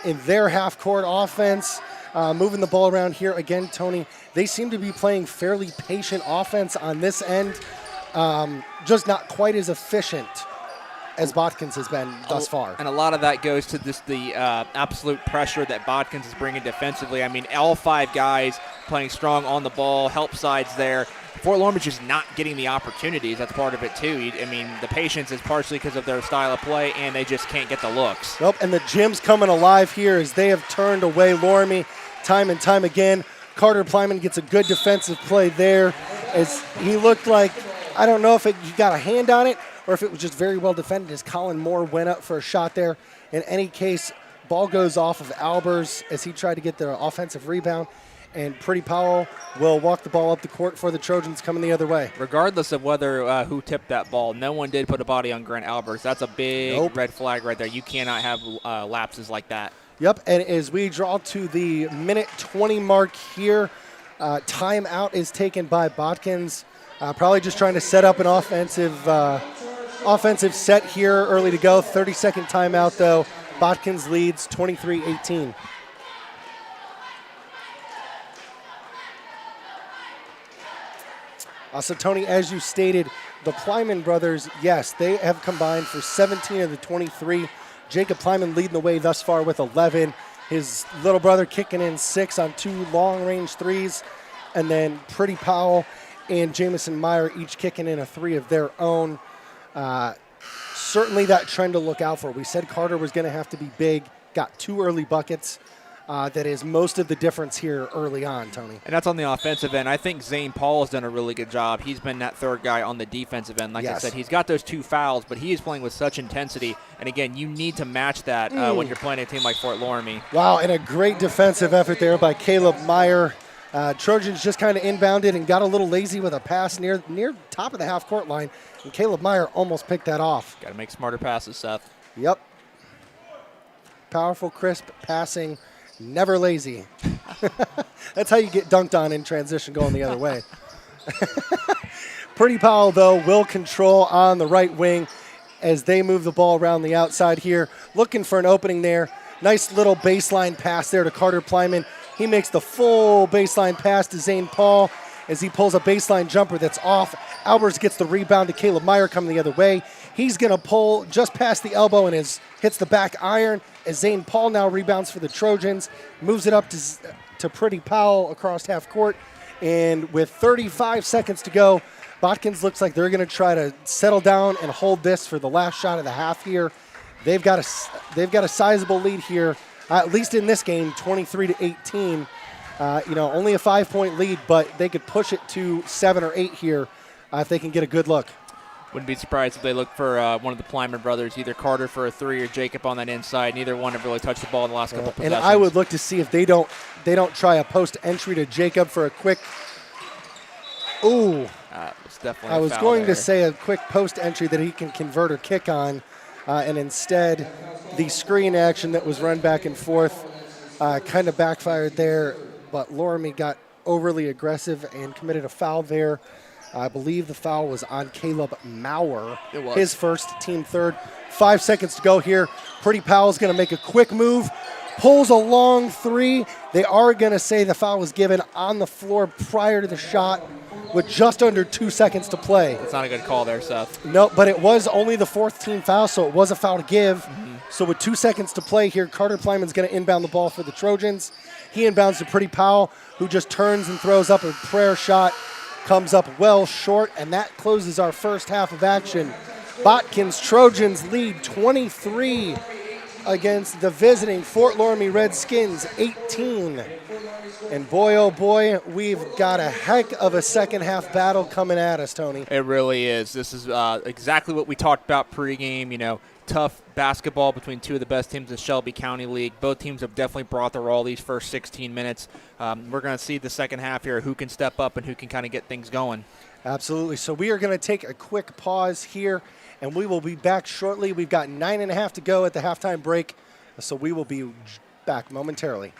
in their half-court offense, moving the ball around here again, Tony. They seem to be playing fairly patient offense on this end, just not quite as efficient as Botkins has been thus far. And a lot of that goes to just the absolute pressure that Botkins is bringing defensively. I mean, all five guys playing strong on the ball, help sides there. Fort Loramie just not getting the opportunities. That's part of it, too. I mean, the patience is partially because of their style of play, and they just can't get the looks. Nope, and the gym's coming alive here as they have turned away Loramie time and time again. Carter Plyman gets a good defensive play there as he looked like, I don't know if he got a hand on it or if it was just very well defended as Colin Moore went up for a shot there. In any case, ball goes off of Albers as he tried to get the offensive rebound. And Pretty Powell will walk the ball up the court for the Trojans coming the other way. Regardless of whether who tipped that ball, no one did put a body on Grant Albers. That's a big red flag right there. You cannot have lapses like that. Yep, and as we draw to the minute 20 mark here, timeout is taken by Botkins. Probably just trying to set up an offensive set here early to go. 30-second timeout, though. Botkins leads 23-18. So, Tony, as you stated, the Plyman brothers, yes, they have combined for 17 of the 23. Jacob Plyman leading the way thus far with 11. His little brother kicking in 6 on 2 long-range threes. And then Pretty Powell and Jamison Meyer each kicking in a 3 of their own. Certainly that trend to look out for. We said Carter was going to have to be big. got 2 early buckets. That is most of the difference here early on, Tony. And that's on the offensive end. I think Zane Paul has done a really good job. He's been that third guy on the defensive end. Like I said, he's got those 2 fouls, but he is playing with such intensity. And, again, you need to match that when you're playing a team like Fort Loramie. Wow, and a great defensive effort there by Caleb Meyer. Trojans just kind of inbounded and got a little lazy with a pass near top of the half-court line, and Caleb Meyer almost picked that off. Got to make smarter passes, Seth. Yep. Powerful, crisp passing. Never lazy. That's how you get dunked on in transition going the other way. Pretty Powell, though, will control on the right wing as they move the ball around the outside here. Looking for an opening there. Nice little baseline pass there to Carter Plyman. He makes the full baseline pass to Zane Paul as he pulls a baseline jumper that's off. Albers gets the rebound to Caleb Meyer coming the other way. He's going to pull just past the elbow and hits the back iron as Zane Paul now rebounds for the Trojans, moves it up to Pretty Powell across half court. And with 35 seconds to go, Botkins looks like they're going to try to settle down and hold this for the last shot of the half here. They've got a sizable lead here, at least in this game, 23-18. Only a 5-point lead, but they could push it to 7 or 8 here if they can get a good look. Wouldn't be surprised if they look for one of the Plyman brothers, either Carter for a 3 or Jacob on that inside. Neither one have really touched the ball in the last couple of possessions. And I would look to see if they don't try a post entry to Jacob for a quick. Ooh, it's definitely. I was going to say a quick post entry that he can convert or kick on, and instead, the screen action that was run back and forth kind of backfired there. But Loramie got overly aggressive and committed a foul there. I believe the foul was on Caleb Maurer. It was. His first, team third. 5 seconds to go here. Pretty Powell's going to make a quick move. Pulls a long 3. They are going to say the foul was given on the floor prior to the shot with just under 2 seconds to play. That's not a good call there, Seth. No, but it was only the 4th team foul, so it was a foul to give. Mm-hmm. So with 2 seconds to play here, Carter Plyman's going to inbound the ball for the Trojans. He inbounds to Pretty Powell, who just turns and throws up a prayer shot. Comes up well short, and that closes our first half of action. Botkins Trojans lead 23 against the visiting Fort Loramie Redskins 18. And boy, oh boy, we've got a heck of a second half battle coming at us, Tony. It really is. This is exactly what we talked about pregame, tough basketball between 2 of the best teams in Shelby County League. Both teams have definitely brought their all these first 16 minutes. We're going to see the second half here, who can step up and who can kind of get things going. Absolutely. So we are going to take a quick pause here, and we will be back shortly. We've got 9.5 to go at the halftime break, so we will be back momentarily.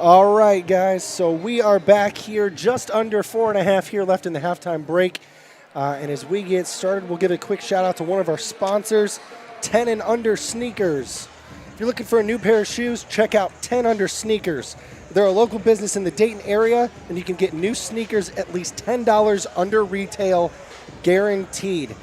All right, guys, so we are back here, just under 4.5 here left in the halftime break. And as we get started, we'll give a quick shout out to one of our sponsors, 10 and Under Sneakers. If you're looking for a new pair of shoes, check out 10 Under Sneakers. They're a local business in the Dayton area, and you can get new sneakers at least $10 under retail, guaranteed.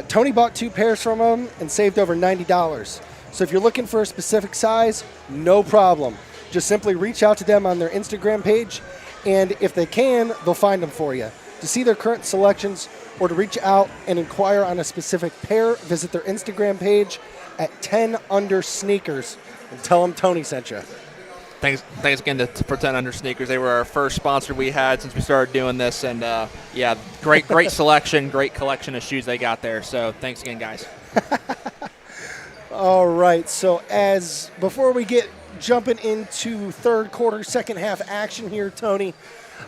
Tony bought 2 pairs from them and saved over $90. So if you're looking for a specific size, no problem. Just simply reach out to them on their Instagram page, and if they can, they'll find them for you. To see their current selections or to reach out and inquire on a specific pair, visit their Instagram page at 10 Under Sneakers and tell them Tony sent you. Thanks again for 10 Under Sneakers. They were our first sponsor we had since we started doing this, and yeah, great selection, great collection of shoes they got there. So thanks again, guys. All right, so before we get jumping into third quarter, second half action here, Tony,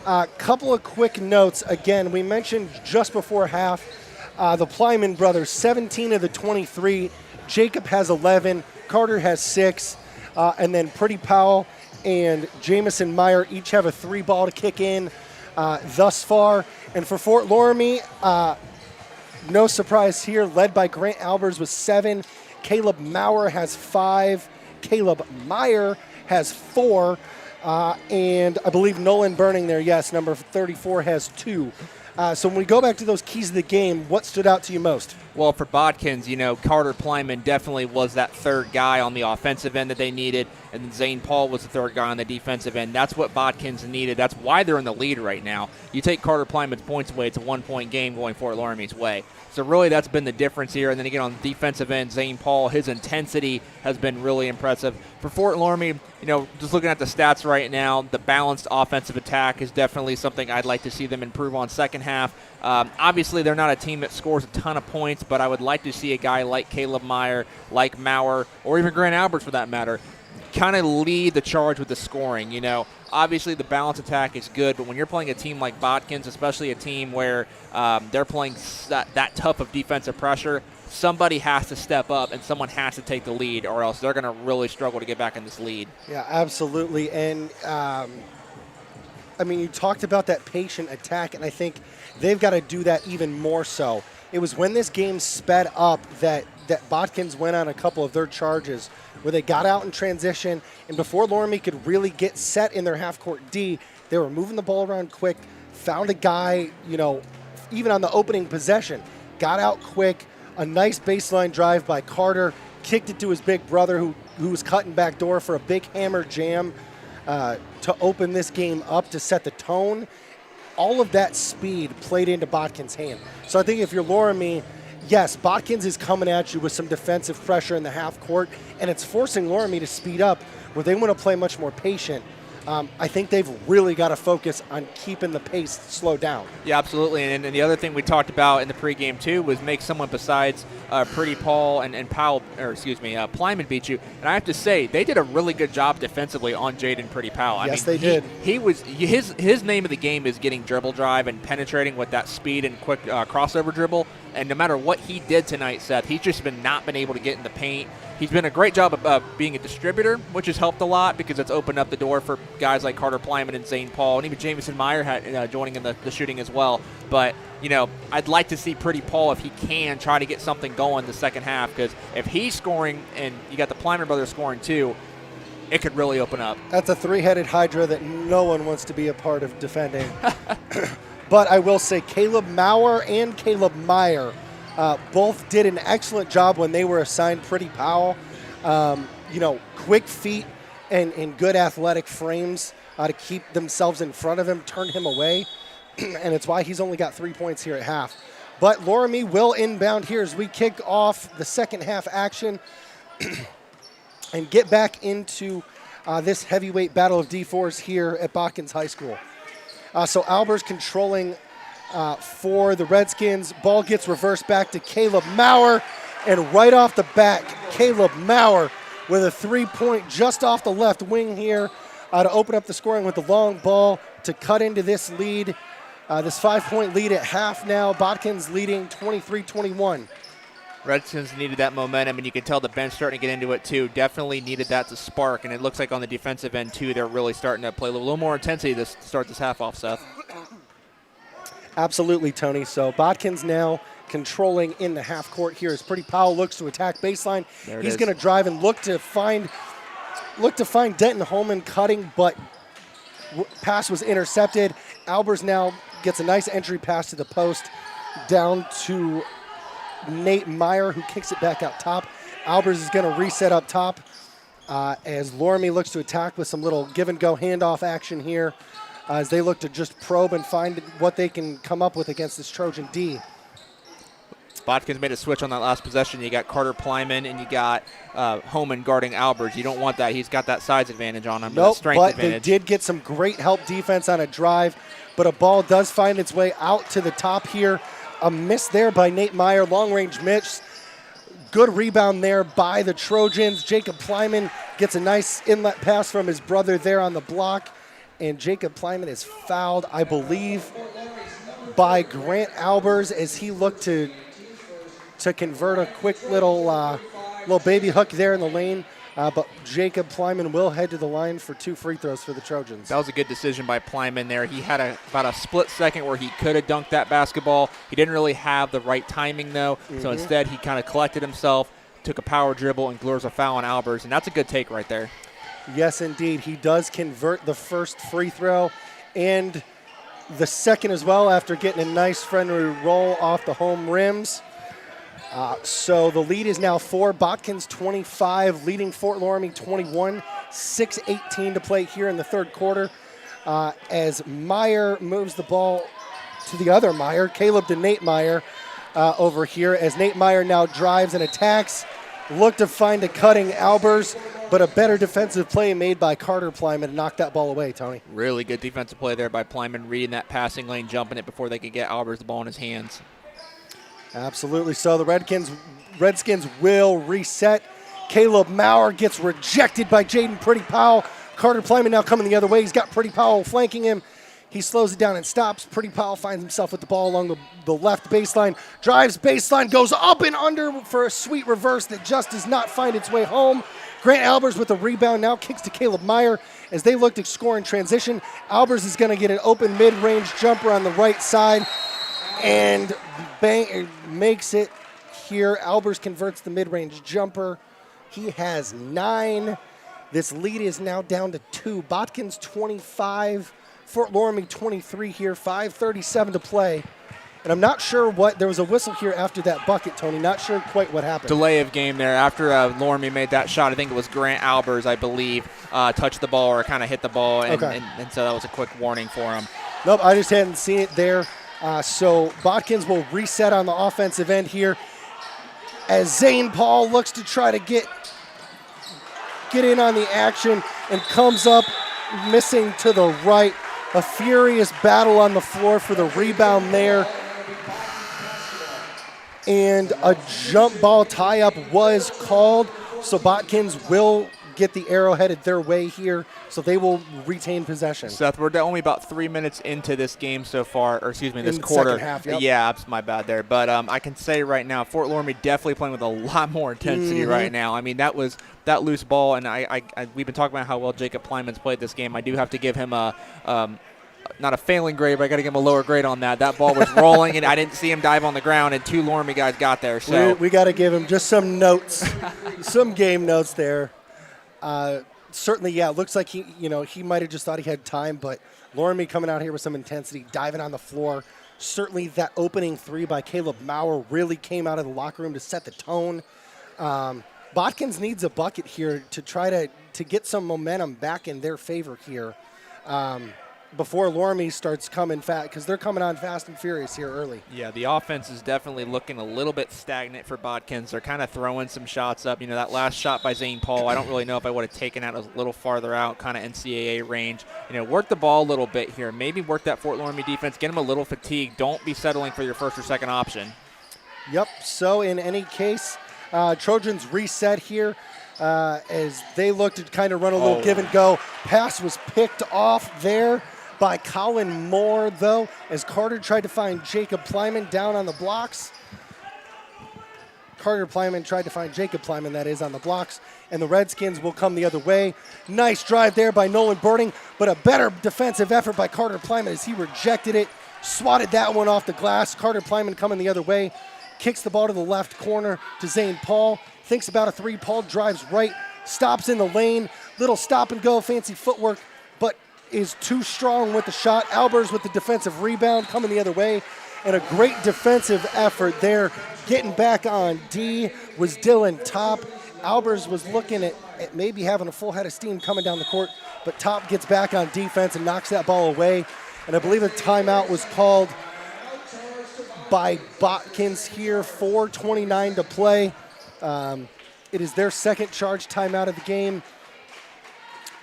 a couple of quick notes. Again, we mentioned just before half, the Plyman brothers, 17 of the 23. Jacob has 11, Carter has 6, and then Pretty Powell and Jamison Meyer each have a 3-ball to kick in thus far. And for Fort Loramie, no surprise here, led by Grant Albers with 7. Caleb Maurer has 5. Caleb Meyer has 4. And I believe Nolan Burning there, yes, number 34 has 2. So when we go back to those keys of the game, what stood out to you most? Well, for Botkins, Carter Plyman definitely was that third guy on the offensive end that they needed, and then Zane Paul was the third guy on the defensive end. That's what Botkins needed. That's why they're in the lead right now. You take Carter Plyman's points away, it's a 1-point game going Fort Loramie's way. So really that's been the difference here. And then again on the defensive end, Zane Paul, his intensity has been really impressive. For Fort Loramie, just looking at the stats right now, the balanced offensive attack is definitely something I'd like to see them improve on second half. Obviously, they're not a team that scores a ton of points, but I would like to see a guy like Caleb Meyer, like Maurer, or even Grant Albers for that matter, kind of lead the charge with the scoring. Obviously the balance attack is good, but when you're playing a team like Botkins, especially a team where they're playing that tough of defensive pressure, somebody has to step up and someone has to take the lead, or else they're going to really struggle to get back in this lead. Yeah, absolutely. And you talked about that patient attack, and I think they've got to do that even more so. It was when this game sped up that Botkins went on a couple of their charges where they got out in transition, and before Loramie could really get set in their half-court D, they were moving the ball around quick, found a guy, even on the opening possession, got out quick, a nice baseline drive by Carter, kicked it to his big brother who was cutting back door for a big hammer jam to open this game up, to set the tone. All of that speed played into Botkins' hand. So I think if you're Loramie, yes, Botkins is coming at you with some defensive pressure in the half court, and it's forcing Loramie to speed up where they want to play much more patient. I think they've really got to focus on keeping the pace slowed down. Yeah, absolutely. And the other thing we talked about in the pregame too was make someone besides Pretty Paul and Plyman beat you. And I have to say they did a really good job defensively on Jaden Pretty Powell. Yes, they did. His name of the game is getting dribble drive and penetrating with that speed and quick crossover dribble. And no matter what he did tonight, Seth, he's just not been able to get in the paint. He's been a great job of being a distributor, which has helped a lot because it's opened up the door for guys like Carter Plyman and Zane Paul, and even Jamison Meyer joining in the shooting as well. But, I'd like to see Pretty Paul, if he can, try to get something going the second half, because if he's scoring and you got the Plyman brothers scoring too, it could really open up. That's a three-headed hydra that no one wants to be a part of defending. But I will say Caleb Maurer and Caleb Meyer both did an excellent job when they were assigned Pretty Powell. Quick feet and good athletic frames to keep themselves in front of him, turn him away. And it's why he's only got 3 points here at half. But Loramie will inbound here as we kick off the second half action and get back into this heavyweight battle of D4s here at Botkins High School. So Albers controlling for the Redskins. Ball gets reversed back to Caleb Maurer, and right off the bat, Caleb Maurer with a 3-point just off the left wing here to open up the scoring with the long ball to cut into this lead. This 5-point lead at half now. Botkins leading 23-21. Redskins needed that momentum, and you can tell the bench starting to get into it too. Definitely needed that to spark, and it looks like on the defensive end too, they're really starting to play a little more intensity to start this half off, Seth. Absolutely, Tony. So Botkins now controlling in the half court here as Pretty Powell looks to attack baseline. He's going to drive and look to find Denton Holman cutting, but pass was intercepted. Albers now gets a nice entry pass to the post down to Nate Meyer, who kicks it back out top. Albers is going to reset up top as Loramie looks to attack with some little give-and-go handoff action here as they look to just probe and find what they can come up with against this Trojan D. Botkins made a switch on that last possession. You got Carter Plyman and you got Homan guarding Albers. You don't want that. He's got that size advantage on him, nope, strength but advantage. They did get some great help defense on a drive, but a ball does find its way out to the top here. A miss there by Nate Meyer, long-range miss. Good rebound there by the Trojans. Jacob Plyman gets a nice inlet pass from his brother there on the block, and Jacob Plyman is fouled, I believe, by Grant Albers as he looked to convert a quick little baby hook there in the lane. But Jacob Plyman will head to the line for 2 free throws for the Trojans. That was a good decision by Plyman there. He had about a split second where he could have dunked that basketball. He didn't really have the right timing, though. So instead, he kind of collected himself, took a power dribble, and lures a foul on Albers. And that's a good take right there. Yes, indeed. He does convert the first free throw and the second as well after getting a nice friendly roll off the home rims. So the lead is now 4. Botkins 25, leading Fort Loramie 21. 6:18 to play here in the third quarter. As Meyer moves the ball to the other Meyer, Caleb to Nate Meyer over here. As Nate Meyer now drives and attacks, look to find a cutting Albers, but a better defensive play made by Carter Plyman to knock that ball away, Tony. Really good defensive play there by Plyman, reading that passing lane, jumping it before they could get Albers the ball in his hands. Absolutely. So the Redskins will reset. Caleb Maurer gets rejected by Jaden Pretty Powell. Carter Plyman now coming the other way. He's got Pretty Powell flanking him. He slows it down and stops. Pretty Powell finds himself with the ball along the left baseline. Drives baseline, goes up and under for a sweet reverse that just does not find its way home. Grant Albers with a rebound now kicks to Caleb Meyer as they look to score in transition. Albers is going to get an open mid-range jumper on the right side and bang, makes it here. Albers converts the mid-range jumper. He has 9. This lead is now down to 2. Botkins 25, Fort Loramie 23 here, 5:37 to play. And I'm not sure there was a whistle here after that bucket, Tony. Not sure quite what happened. Delay of game there. After Loramie made that shot, I think it was Grant Albers, I believe, touched the ball or kind of hit the ball, and so that was a quick warning for him. Nope, I just hadn't seen it there. So Botkins will reset on the offensive end here as Zane Paul looks to try to get in on the action and comes up missing to the right. A furious battle on the floor for the rebound there. And a jump ball tie-up was called, so Botkins will get the arrow headed their way here, so they will retain possession. Seth, we're only about 3 minutes into this game so far, or excuse me, this quarter. Second half, yep. Yeah, that's my bad there. But I can say right now, Fort Loramie definitely playing with a lot more intensity right now. I mean, that loose ball, and we've been talking about how well Jacob Plyman's played this game. I do have to give him a not a failing grade, but I got to give him a lower grade on that. That ball was rolling, and I didn't see him dive on the ground, and 2 Loramie guys got there. So we got to give him just some notes, some game notes there. Certainly, yeah, it looks like he might have just thought he had time, but Loramie coming out here with some intensity, diving on the floor. Certainly that opening 3 by Caleb Maurer really came out of the locker room to set the tone. Botkins needs a bucket here to try to get some momentum back in their favor here before Loramie starts coming fast, because they're coming on fast and furious here early. Yeah, the offense is definitely looking a little bit stagnant for Botkins. They're kind of throwing some shots up. That last shot by Zane Paul, I don't really know if I would have taken that. It was a little farther out, kind of NCAA range. Work the ball a little bit here. Maybe work that Fort Loramie defense. Get them a little fatigued. Don't be settling for your first or second option. Yep, so in any case, Trojans reset here as they look to kind of run a little give and go. Pass was picked off there by Colin Moore, though, as Carter tried to find Jacob Plyman down on the blocks. Carter Plyman tried to find Jacob Plyman, that is, on the blocks, and the Redskins will come the other way. Nice drive there by Nolan Burning, but a better defensive effort by Carter Plyman as he rejected it, swatted that one off the glass. Carter Plyman coming the other way, kicks the ball to the left corner to Zane Paul, thinks about a three. Paul drives right, stops in the lane, little stop and go, fancy footwork, but is too strong with the shot. Albers with the defensive rebound coming the other way, and a great defensive effort there. Getting back on D was Dylan Top. Albers was looking at maybe having a full head of steam coming down the court, but Top gets back on defense and knocks that ball away. And I believe a timeout was called by Botkins here, 4:29 to play. It is their second charge timeout of the game.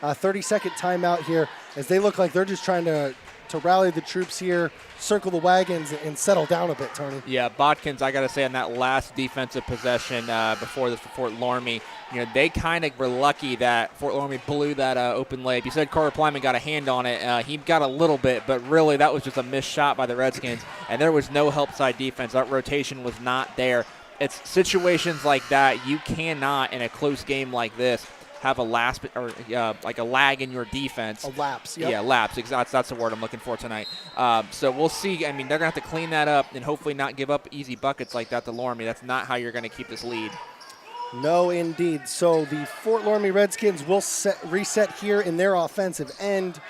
30-second timeout here as they look like they're just trying to rally the troops here, circle the wagons, and settle down a bit, Tony. Yeah, Botkins, I got to say, on that last defensive possession before this for Fort Loramie, they kind of were lucky that Fort Loramie blew that open layup. You said Carter Plyman got a hand on it. He got a little bit, but really that was just a missed shot by the Redskins, and there was no help side defense. That rotation was not there. It's situations like that you cannot, in a close game like this, have a like a lag in your defense. A lapse, yep. Yeah, lapse. That's the word I'm looking for tonight. So we'll see. I mean, they're going to have to clean that up and hopefully not give up easy buckets like that to Loramie. That's not how you're going to keep this lead. No, indeed. So the Fort Loramie Redskins will reset here in their offensive end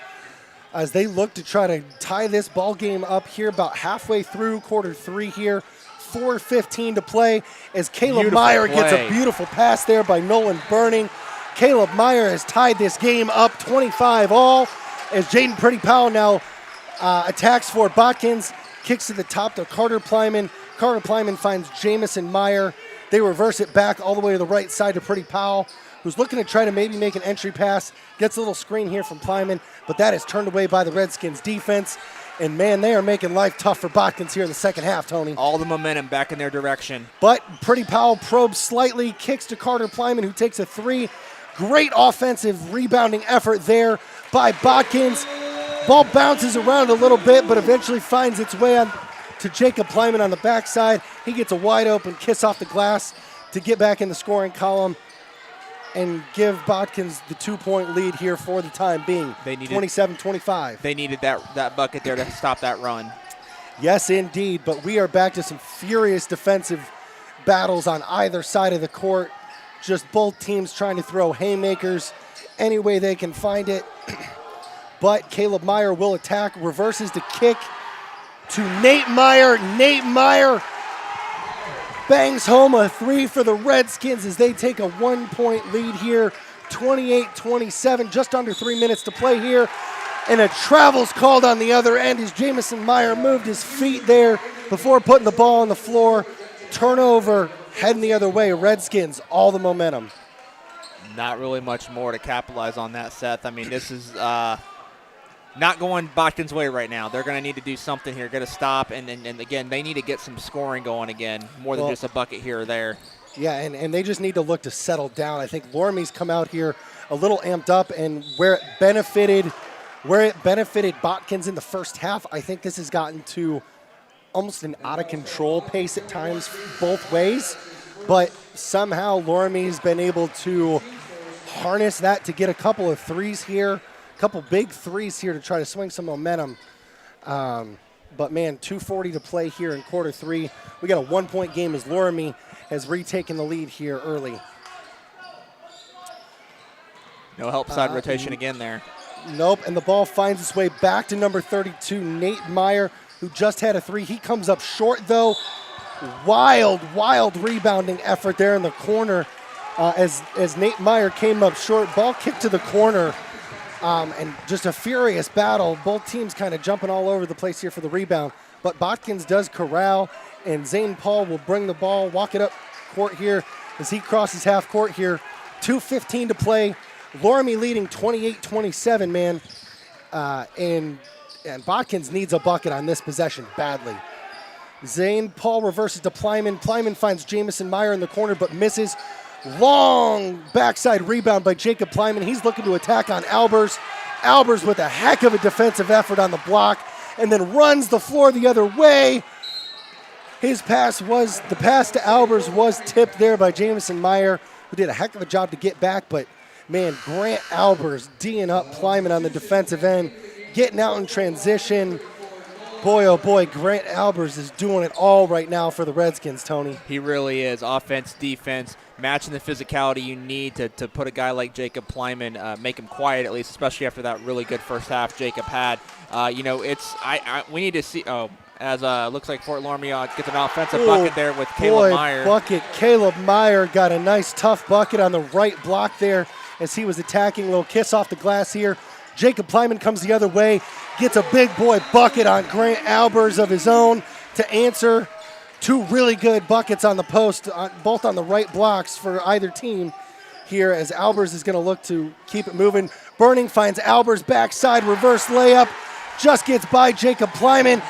as they look to try to tie this ball game up here about halfway through quarter three here. 4:15 to play as Caleb Meyer gets a beautiful pass there by Nolan Burning. Caleb Meyer has tied this game up 25-all as Jaden Pretty Powell now attacks for Botkins, kicks to the top to Carter Plyman. Carter Plyman finds Jamison Meyer. They reverse it back all the way to the right side to Pretty Powell, who's looking to try to maybe make an entry pass. Gets a little screen here from Plyman, but that is turned away by the Redskins defense. And, man, they are making life tough for Botkins here in the second half, Tony. All the momentum back in their direction. But Pretty Powell probes slightly, kicks to Carter Plyman, who takes a three. Great offensive rebounding effort there by Botkins. Ball bounces around a little bit, but eventually finds its way on to Jacob Plyman on the backside. He gets a wide open kiss off the glass to get back in the scoring column and give Botkins the 2-point lead here for the time being. They needed 27-25. They needed that bucket there to stop that run. Yes, indeed, but we are back to some furious defensive battles on either side of the court. Just both teams trying to throw haymakers any way they can find it. But Caleb Meyer will attack, reverses the kick to Nate Meyer. Nate Meyer bangs home a three for the Redskins as they take a 1-point lead here, 28-27, just under 3 minutes to play here. And a travel's called on the other end as Jamison Meyer moved his feet there before putting the ball on the floor. Turnover, heading the other way. Redskins, all the momentum. Not really much more to capitalize on that, Seth. I mean, this is not going Botkins' way right now. They're going to need to do something here, get a stop, and again, they need to get some scoring going again, more than just a bucket here or there. Yeah, and they just need to look to settle down. I think Loramie's come out here a little amped up, and where it benefited Botkins in the first half, I think this has gotten to almost an out-of-control pace at times both ways. But somehow Loramie's been able to harness that to get a couple of threes here, a couple big threes here to try to swing some momentum. But, man, 2:40 to play here in quarter three. We got a 1-point game as Loramie has retaken the lead here early. No help side rotation again there. Nope, and the ball finds its way back to number 32, Nate Meyer, who just had a three. He comes up short, though. Wild rebounding effort there in the corner as Nate Meyer came up short. Ball kicked to the corner, and just a furious battle. Both teams kind of jumping all over the place here for the rebound. But Botkins does corral, and Zane Paul will bring the ball, walk it up court here as he crosses half court here. 2:15 to play. Loramie leading 28-27, man. And Botkins needs a bucket on this possession badly. Zane Paul reverses to Plyman. Plyman finds Jamison Meyer in the corner but misses. Long backside rebound by Jacob Plyman. He's looking to attack on Albers. Albers with a heck of a defensive effort on the block and then runs the floor the other way. the pass to Albers was tipped there by Jamison Meyer, who did a heck of a job to get back, but man, Grant Albers D'ing up Plyman on the defensive end, getting out in transition. Boy, oh boy, Grant Albers is doing it all right now for the Redskins, Tony. He really is. Offense, defense, matching the physicality you need to put a guy like Jacob Plyman, make him quiet at least, especially after that really good first half Jacob had. We need to see. Looks like Fort Loramie gets an offensive bucket there with Caleb Meyer. Bucket. Caleb Meyer got a nice tough bucket on the right block there as he was attacking. A little kiss off the glass here. Jacob Plyman comes the other way, gets a big boy bucket on Grant Albers of his own to answer. Two really good buckets on the post, both on the right blocks for either team here, as Albers is going to look to keep it moving. Burning finds Albers backside, reverse layup, just gets by Jacob Plyman.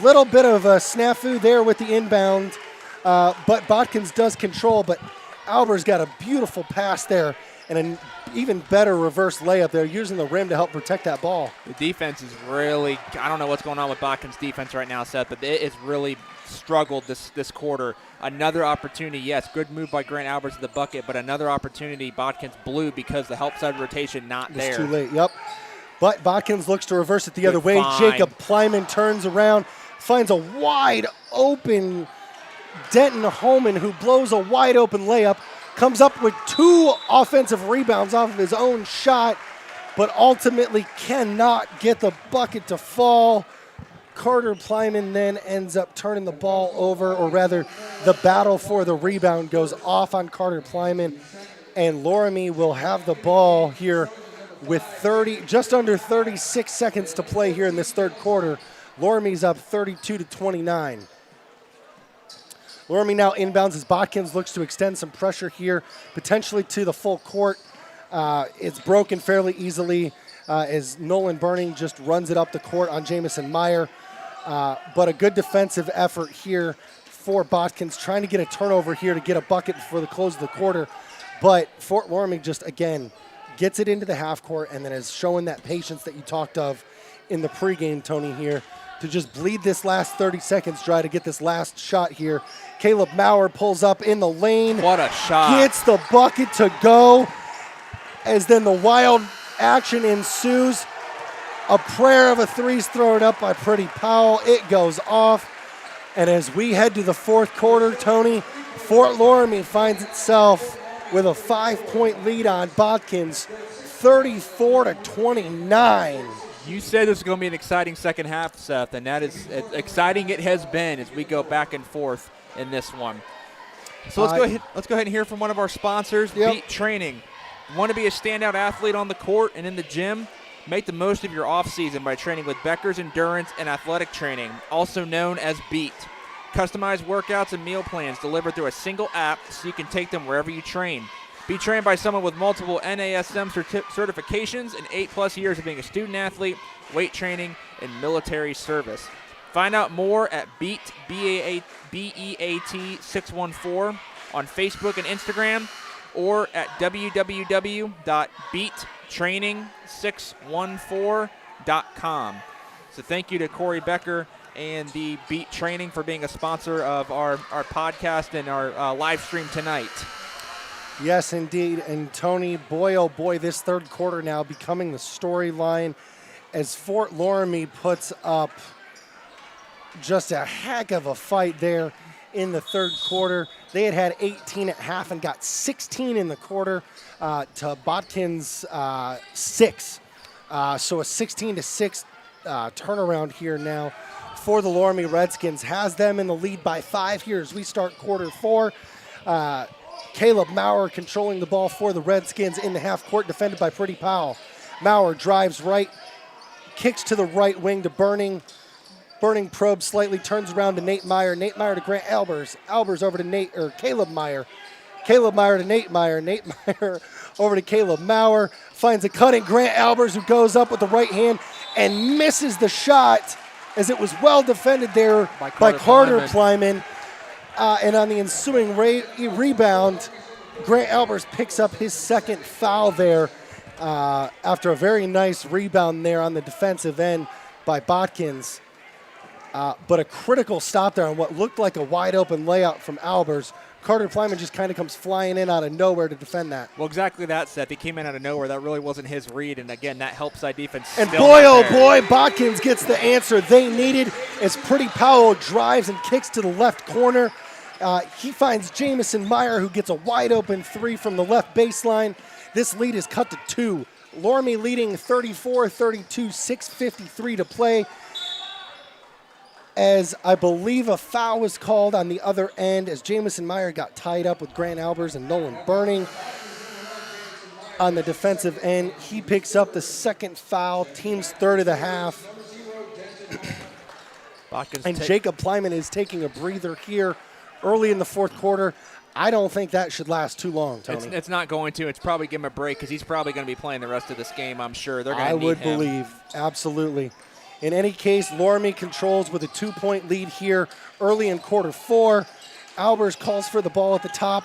Little bit of a snafu there with the inbound, but Botkins does control, but Albers got a beautiful pass there and an even better reverse layup there, using the rim to help protect that ball. The defense is really, I don't know what's going on with Botkins' defense right now, Seth, but it has really struggled this quarter. Another opportunity, yes, good move by Grant Albers to the bucket, but another opportunity Botkins blew because the help side rotation not there. It's too late, yep. But Botkins looks to reverse it the other way. Jacob Plyman turns around, finds a wide open Denton Holman, who blows a wide open layup, comes up with 2 offensive rebounds off of his own shot, but ultimately cannot get the bucket to fall. Carter Plyman then ends up turning the ball over, or rather the battle for the rebound goes off on Carter Plyman, and Loramie will have the ball here with just under 36 seconds to play here in this third quarter. Loramie's up 32-29. Loramie now inbounds as Botkins looks to extend some pressure here, potentially to the full court. It's broken fairly easily as Nolan Burning just runs it up the court on Jamison Meyer. But a good defensive effort here for Botkins, trying to get a turnover here to get a bucket before the close of the quarter. But Fort Loramie just, again, gets it into the half court and then is showing that patience that you talked of in the pregame, Tony, here, to just bleed this last 30 seconds dry to get this last shot here. Caleb Maurer pulls up in the lane. What a shot. Gets the bucket to go, as then the wild action ensues. A prayer of a three's thrown up by Pretty Powell. It goes off. And as we head to the fourth quarter, Tony, Fort Loramie finds itself with a 5-point lead on Botkins, 34-29. You said this was going to be an exciting second half, Seth, and that is exciting. It has been as we go back and forth in this one. So let's go ahead and hear from one of our sponsors, Beat Training. Want to be a standout athlete on the court and in the gym? Make the most of your off-season by training with Becker's Endurance and Athletic Training, also known as Beat. Customized workouts and meal plans delivered through a single app so you can take them wherever you train. Be trained by someone with multiple NASM certifications and 8+ years of being a student athlete, weight training, and military service. Find out more at BEAT 614 on Facebook and Instagram, or at www.beattraining614.com. So thank you to Corey Becker and the Beat Training for being a sponsor of our podcast and our live stream tonight. Yes, indeed. And Tony, boy, oh boy, this third quarter now becoming the storyline as Fort Loramie puts up just a heck of a fight there in the third quarter. They had 18 at half and got 16 in the quarter to Botkins 6. So a 16-6 turnaround here now for the Loramie Redskins, has them in the lead by 5 here as we start quarter 4. Caleb Maurer controlling the ball for the Redskins in the half court, defended by Pretty Powell. Maurer drives right, kicks to the right wing to Burning. Burning probes slightly, turns around to Nate Meyer. Nate Meyer to Grant Albers. Albers over to Caleb Meyer. Caleb Meyer to Nate Meyer. Nate Meyer over to Caleb Maurer. Finds a cutting Grant Albers, who goes up with the right hand and misses the shot, as it was well defended there by Carter Plyman. And on the ensuing rebound, Grant Albers picks up his second foul there after a very nice rebound there on the defensive end by Botkins. But a critical stop there on what looked like a wide open layup from Albers. Carter Plyman just kind of comes flying in out of nowhere to defend that. Well, exactly that, Seth. He came in out of nowhere. That really wasn't his read, and again, that help side defense. And still boy, oh not there. boy, Botkins gets the answer they needed as Pretty Powell drives and kicks to the left corner. He finds Jamison Meyer, who gets a wide open three from the left baseline. This lead is cut to 2. Loramie leading 34-32, 6:53 to play. As I believe a foul was called on the other end as Jamison Meyer got tied up with Grant Albers and Nolan Burning. On the defensive end, he picks up the second foul, team's third of the half. And Jacob Plyman is taking a breather here early in the fourth quarter. I don't think that should last too long, Tony. It's not going to. It's probably give him a break because he's probably going to be playing the rest of this game, I'm sure. They're going to need him. I would believe, absolutely. In any case, Loramie controls with a 2-point lead here early in quarter 4. Albers calls for the ball at the top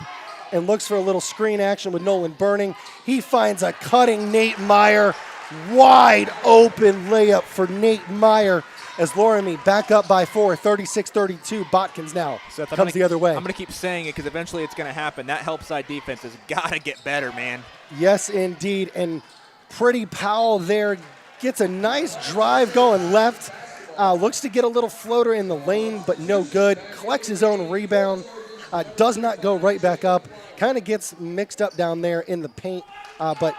and looks for a little screen action with Nolan Burning. He finds a cutting Nate Meyer. Wide open layup for Nate Meyer as Loramie back up by 4, 36-32. Botkins now comes the other way. I'm going to keep saying it because eventually it's going to happen. That help side defense has got to get better, man. Yes, indeed. And Pretty Powell there gets a nice drive going left. Looks to get a little floater in the lane, but no good. Collects his own rebound. Does not go right back up. Kind of gets mixed up down there in the paint, but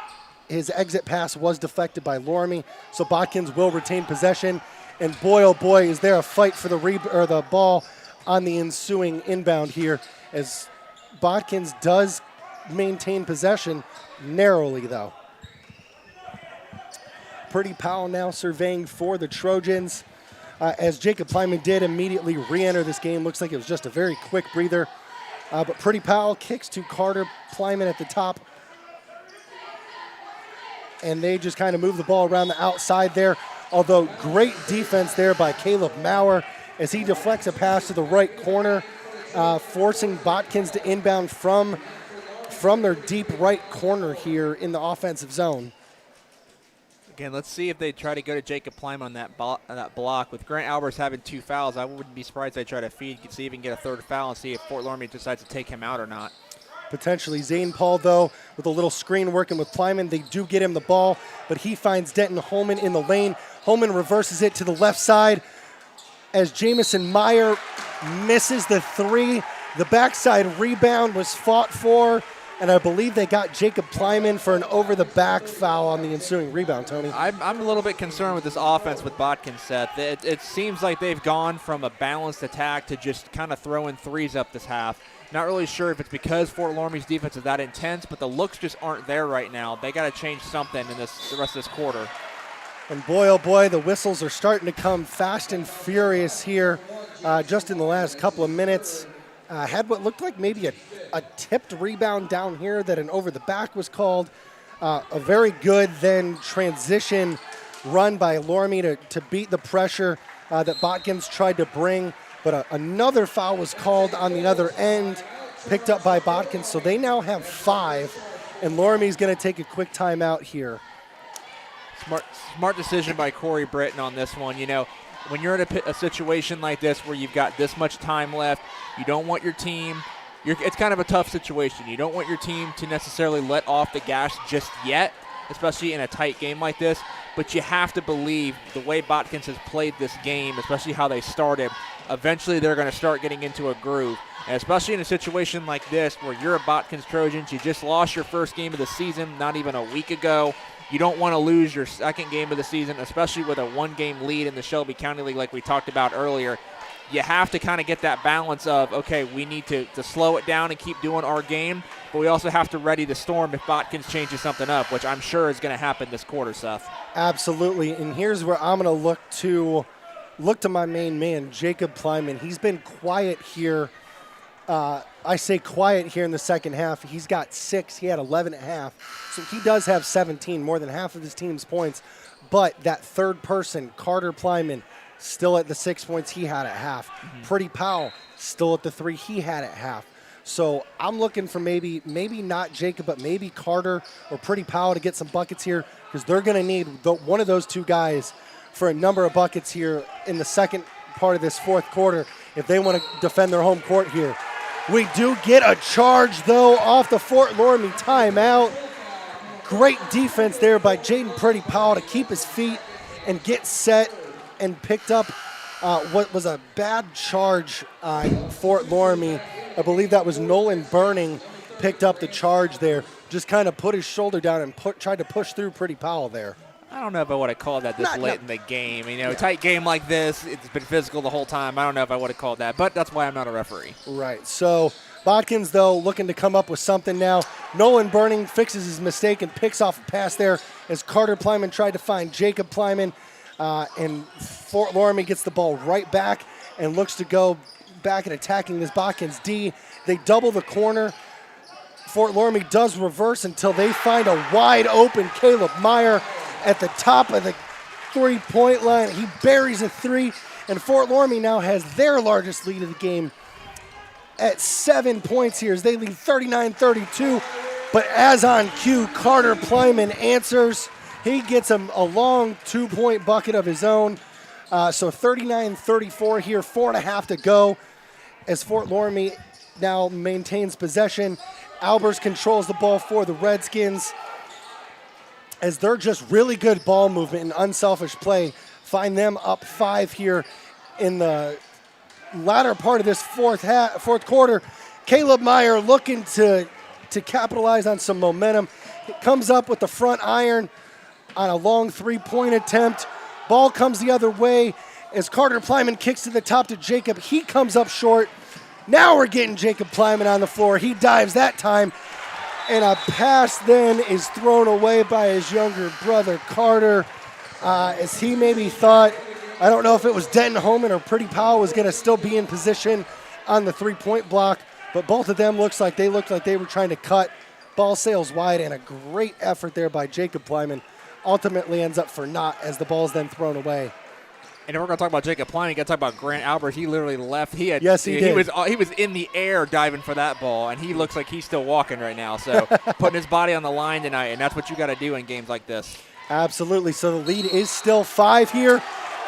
his exit pass was deflected by Loramie, so Botkins will retain possession. And boy, oh boy, is there a fight for the ball on the ensuing inbound here, as Botkins does maintain possession narrowly, though. Pretty Powell now surveying for the Trojans, as Jacob Plyman did immediately re-enter this game. Looks like it was just a very quick breather. But Pretty Powell kicks to Carter Plyman at the top. And they just kind of move the ball around the outside there. Although great defense there by Caleb Maurer as he deflects a pass to the right corner, forcing Botkins to inbound from their deep right corner here in the offensive zone. Again, let's see if they try to go to Jacob Plyman on that block. With Grant Albers having 2 fouls, I wouldn't be surprised if they try to feed, see if he can get a third foul and see if Fort Loramie decides to take him out or not. Potentially Zane Paul, though, with a little screen working with Plyman. They do get him the ball, but he finds Denton Holman in the lane. Holman reverses it to the left side as Jamison Meyer misses the 3. The backside rebound was fought for, and I believe they got Jacob Plyman for an over-the-back foul on the ensuing rebound, Tony. I'm a little bit concerned with this offense with Botkins, Seth. It seems like they've gone from a balanced attack to just kind of throwing threes up this half. Not really sure if it's because Fort Loramie's defense is that intense, but the looks just aren't there right now. They got to change something in the rest of this quarter. And boy, oh boy, the whistles are starting to come fast and furious here just in the last couple of minutes. Had what looked like maybe a tipped rebound down here that an over-the-back was called. A very good then transition run by Loramie to beat the pressure that Botkins tried to bring. But another foul was called on the other end, picked up by Botkins. So they now have 5, and Loramie's going to take a quick timeout here. Smart decision by Corey Britton on this one. You know, when you're in a situation like this where you've got this much time left, you don't want your team – it's kind of a tough situation. You don't want your team to necessarily let off the gas just yet, especially in a tight game like this. But you have to believe the way Botkins has played this game, especially how they started, eventually they're going to start getting into a groove. And especially in a situation like this where you're a Botkins Trojans, you just lost your first game of the season not even a week ago. You don't want to lose your second game of the season, especially with a 1-game lead in the Shelby County League like we talked about earlier. You have to kind of get that balance of, okay, we need to slow it down and keep doing our game, but we also have to ready the storm if Botkins changes something up, which I'm sure is going to happen this quarter, Seth. Absolutely, and here's where I'm going to look to my main man, Jacob Plyman. He's been quiet here. I say quiet here in the second half. He's got 6. He had 11 at half. So he does have 17, more than half of his team's points. But that third person, Carter Plyman, still at the 6 points he had at half. Mm-hmm. Pretty Powell, still at the 3 he had at half. So I'm looking for maybe not Jacob, but maybe Carter or Pretty Powell to get some buckets here, because they're going to need one of those two guys for a number of buckets here in the second part of this fourth quarter if they want to defend their home court here. We do get a charge, though, off the Fort Loramie timeout. Great defense there by Jaden Pretty Powell to keep his feet and get set, and picked up what was a bad charge on Fort Loramie. I believe that was Nolan Burning picked up the charge there. Just kind of put his shoulder down and tried to push through Pretty Powell there. I don't know if I would have called that this late in the game. You know, tight game like this, it's been physical the whole time. I don't know if I would have called that, but that's why I'm not a referee. Right. So Botkins, though, looking to come up with something now. Nolan Burning fixes his mistake and picks off a pass there as Carter Plyman tried to find Jacob Plyman. And Fort Loramie gets the ball right back and looks to go back and attacking this Botkins D. They double the corner. Fort Loramie does reverse until they find a wide open Caleb Meyer at the top of the three-point line. He buries a three, and Fort Loramie now has their largest lead of the game at 7 points here as they lead 39-32. But as on cue, Carter Plyman answers. He gets a long 2-point bucket of his own. So 39-34 here, 4.5 to go as Fort Loramie now maintains possession. Albers controls the ball for the Redskins as they're just really good ball movement and unselfish play. Find them up 5 here in the latter part of this fourth quarter. Caleb Meyer looking to capitalize on some momentum. It comes up with the front iron on a long 3-point attempt. Ball comes the other way as Carter Plyman kicks to the top to Jacob. He comes up short. Now we're getting Jacob Plyman on the floor. He dives that time, and a pass then is thrown away by his younger brother, Carter, as he maybe thought, I don't know if it was Denton Holman or Pretty Powell was going to still be in position on the 3-point block, but both of them looked like they were trying to cut. Ball sails wide, and a great effort there by Jacob Plyman ultimately ends up for naught as the ball is then thrown away. And if we're going to talk about Jacob Plyman, you got to talk about Grant Albers. He literally left. He did. He was in the air diving for that ball, and he looks like he's still walking right now. So putting his body on the line tonight, and that's what you got to do in games like this. Absolutely. So the lead is still 5 here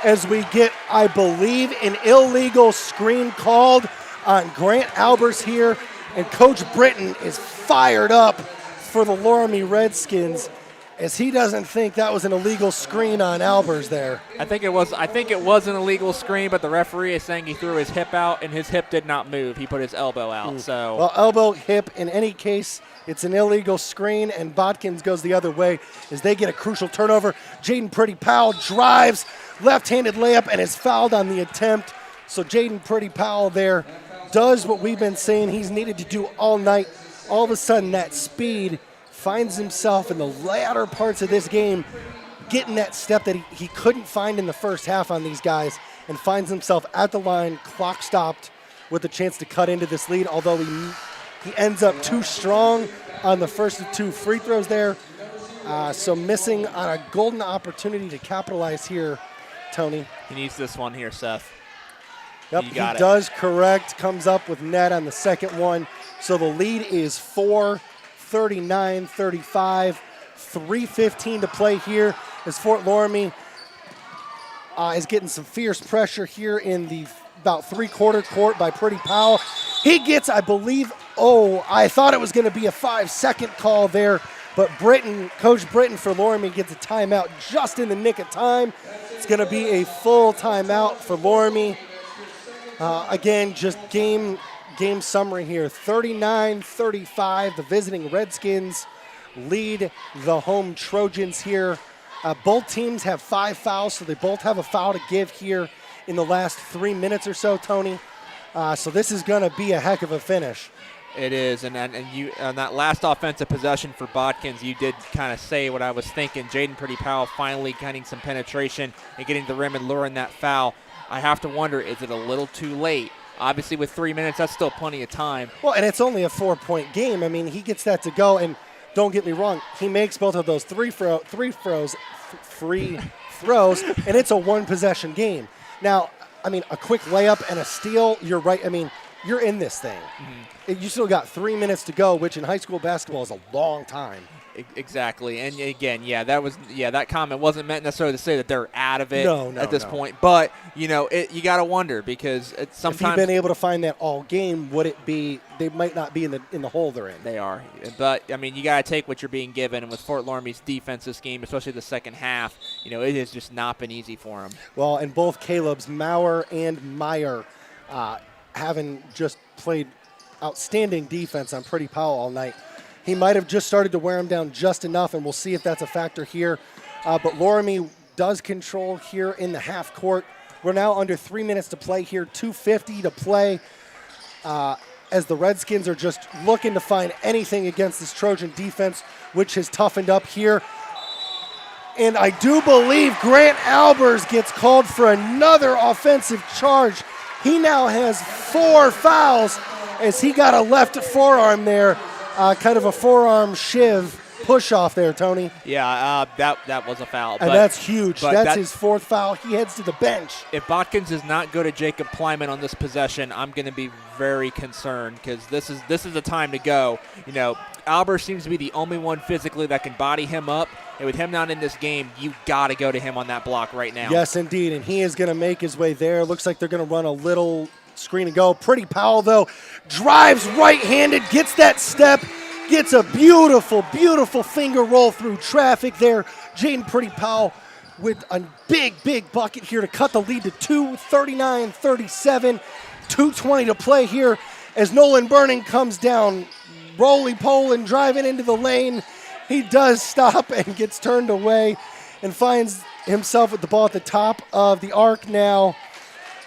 as we get, I believe, an illegal screen called on Grant Albers here, and Coach Britton is fired up for the Loramie Redskins, as he doesn't think that was an illegal screen on Albers there. I think it was an illegal screen, but the referee is saying he threw his hip out, and his hip did not move. He put his elbow out. So well, elbow, hip, in any case, it's an illegal screen, and Botkins goes the other way as they get a crucial turnover. Jaden Pretty Powell drives, left-handed layup, and is fouled on the attempt. So Jaden Pretty Powell there does what we've been saying he's needed to do all night. All of a sudden, that speed finds himself in the latter parts of this game getting that step that he couldn't find in the first half on these guys, and finds himself at the line, clock stopped, with a chance to cut into this lead, although he ends up too strong on the first of 2 free throws there. So missing on a golden opportunity to capitalize here, Tony. He needs this one here, Seth. Yep, he does correct, comes up with net on the second one. So the lead is 4, 39-35, 3:15 to play here as Fort Loramie is getting some fierce pressure here in the about 3-quarter court by Pretty Powell. He gets, I believe, I thought it was going to be a 5-second call there, but Coach Britton for Loramie gets a timeout just in the nick of time. It's going to be a full timeout for Loramie. Again, just game summary here. 39-35, the visiting Redskins lead the home Trojans here. Both teams have 5 fouls, so they both have a foul to give here in the last 3 minutes or so, Tony. So this is going to be a heck of a finish. It is, and you on that last offensive possession for Botkins, you did kind of say what I was thinking. Jaden Pretty Powell finally getting some penetration and getting to the rim and luring that foul. I have to wonder, is it a little too late? Obviously, with 3 minutes, that's still plenty of time. Well, and it's only a 4-point game. I mean, he gets that to go, and don't get me wrong, he makes both of those free throws, and it's a 1-possession game. Now, I mean, a quick layup and a steal, you're right. I mean, you're in this thing. Mm-hmm. You still got 3 minutes to go, which in high school basketball is a long time. Exactly, and again, that comment wasn't meant necessarily to say that they're out of it at this point. But you got to wonder because sometimes if he'd been able to find that all game, would it be? They might not be in the hole they're in. They are, but I mean, you got to take what you're being given. And with Fort Loramie's defense this game, especially the second half, it has just not been easy for them. Well, and both Caleb's Maurer and Meyer having just played outstanding defense on Pretty Powell all night. He might have just started to wear him down just enough, and we'll see if that's a factor here. But Loramie does control here in the half court. We're now under 3 minutes to play here, 2:50 to play, as the Redskins are just looking to find anything against this Trojan defense, which has toughened up here. And I do believe Grant Albers gets called for another offensive charge. He now has 4 fouls as he got a left forearm there. Kind of a forearm shiv push-off there, Tony. Yeah, that was a foul. And that's huge. That's his 4th foul. He heads to the bench. If Botkins does not go to Jacob Plyman on this possession, I'm going to be very concerned because this is the time to go. Albert seems to be the only one physically that can body him up. And with him not in this game, you got to go to him on that block right now. Yes, indeed. And he is going to make his way there. Looks like they're going to run a little screen and go. Pretty Powell, though, drives right-handed, gets that step, gets a beautiful, beautiful finger roll through traffic there. Jaden Pretty Powell with a big, big bucket here to cut the lead to 39-37. 2:20 to play here as Nolan Burning comes down, roly-poling, driving into the lane. He does stop and gets turned away and finds himself with the ball at the top of the arc now.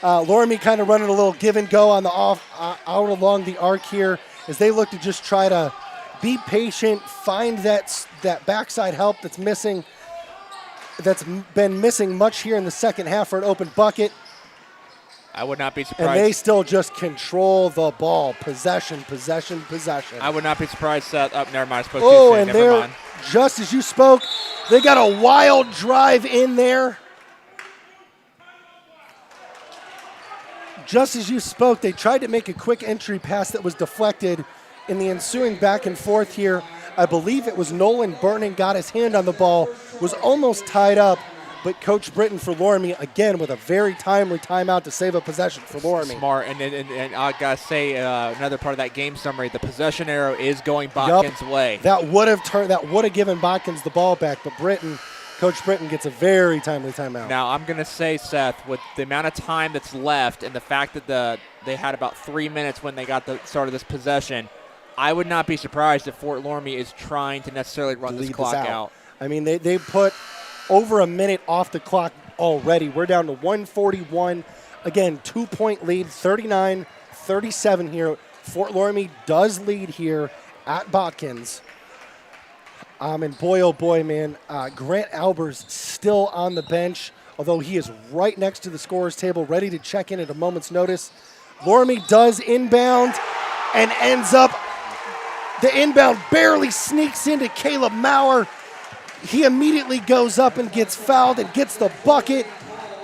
Loramie kind of running a little give and go on the out along the arc here as they look to just try to be patient, find that backside help that's missing, that's been missing much here in the second half for an open bucket. I would not be surprised. And they still just control the ball. Possession, possession, possession. I would not be surprised, Seth. Oh, never mind. Never mind. Just as you spoke, they got a wild drive in there. Just as you spoke, they tried to make a quick entry pass that was deflected. In the ensuing back and forth here, I believe it was Nolan Burning got his hand on the ball, was almost tied up, but Coach Britton for Loramie, again, with a very timely timeout to save a possession for Loramie. Smart, and I got to say, another part of that game summary, the possession arrow is going Botkins' way. That would have given Botkins the ball back, but Coach Britton gets a very timely timeout. Now, I'm going to say, Seth, with the amount of time that's left and the fact that they had about 3 minutes when they got the start of this possession, I would not be surprised if Fort Loramie is trying to necessarily run this clock out. I mean, they put over a minute off the clock already. We're down to 1:41. Again, 2-point lead, 39-37 here. Fort Loramie does lead here at Botkins. And boy, oh boy, man, Grant Albers still on the bench, although he is right next to the scorer's table, ready to check in at a moment's notice. Loramie does inbound and ends up, the inbound barely sneaks into Caleb Maurer. He immediately goes up and gets fouled and gets the bucket.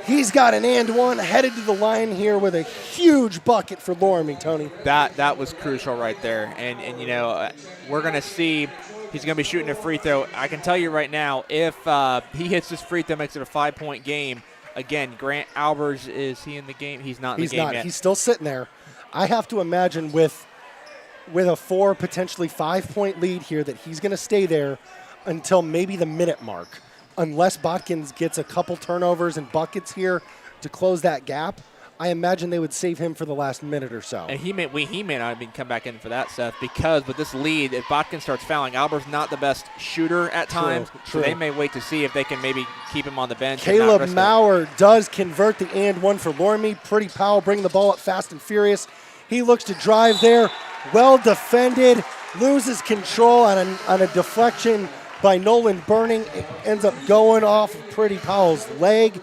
He's got an and one, headed to the line here with a huge bucket for Loramie, Tony. That was crucial right there. And we're going to see he's going to be shooting a free throw. I can tell you right now, if he hits this free throw, makes it a 5-point game. Again, Grant Albers, is he in the game? He's not in the game yet. He's still sitting there. I have to imagine with a 4, potentially 5-point lead here that he's going to stay there until maybe the minute mark, unless Botkins gets a couple turnovers and buckets here to close that gap. I imagine they would save him for the last minute or so. And he may not even come back in for that, Seth, because with this lead, if Botkins starts fouling, Albert's not the best shooter at times, so they may wait to see if they can maybe keep him on the bench. Caleb Maurer does convert the and one for Loramie. Pretty Powell bringing the ball up fast and furious. He looks to drive there, well defended, loses control on a deflection by Nolan Burning. It ends up going off of Pretty Powell's leg.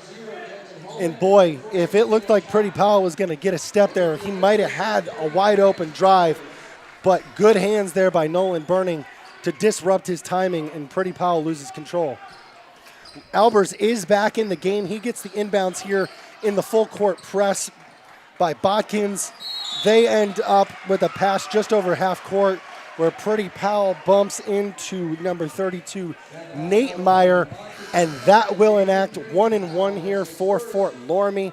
And boy, if it looked like Pretty Powell was going to get a step there, he might have had a wide open drive. But good hands there by Nolan Burning to disrupt his timing, and Pretty Powell loses control. Albers is back in the game. He gets the inbounds here in the full court press by Botkins. They end up with a pass just over half court. where Pretty Powell bumps into number 32, Nate Meyer, and that will enact 1-1 here for Fort Loramie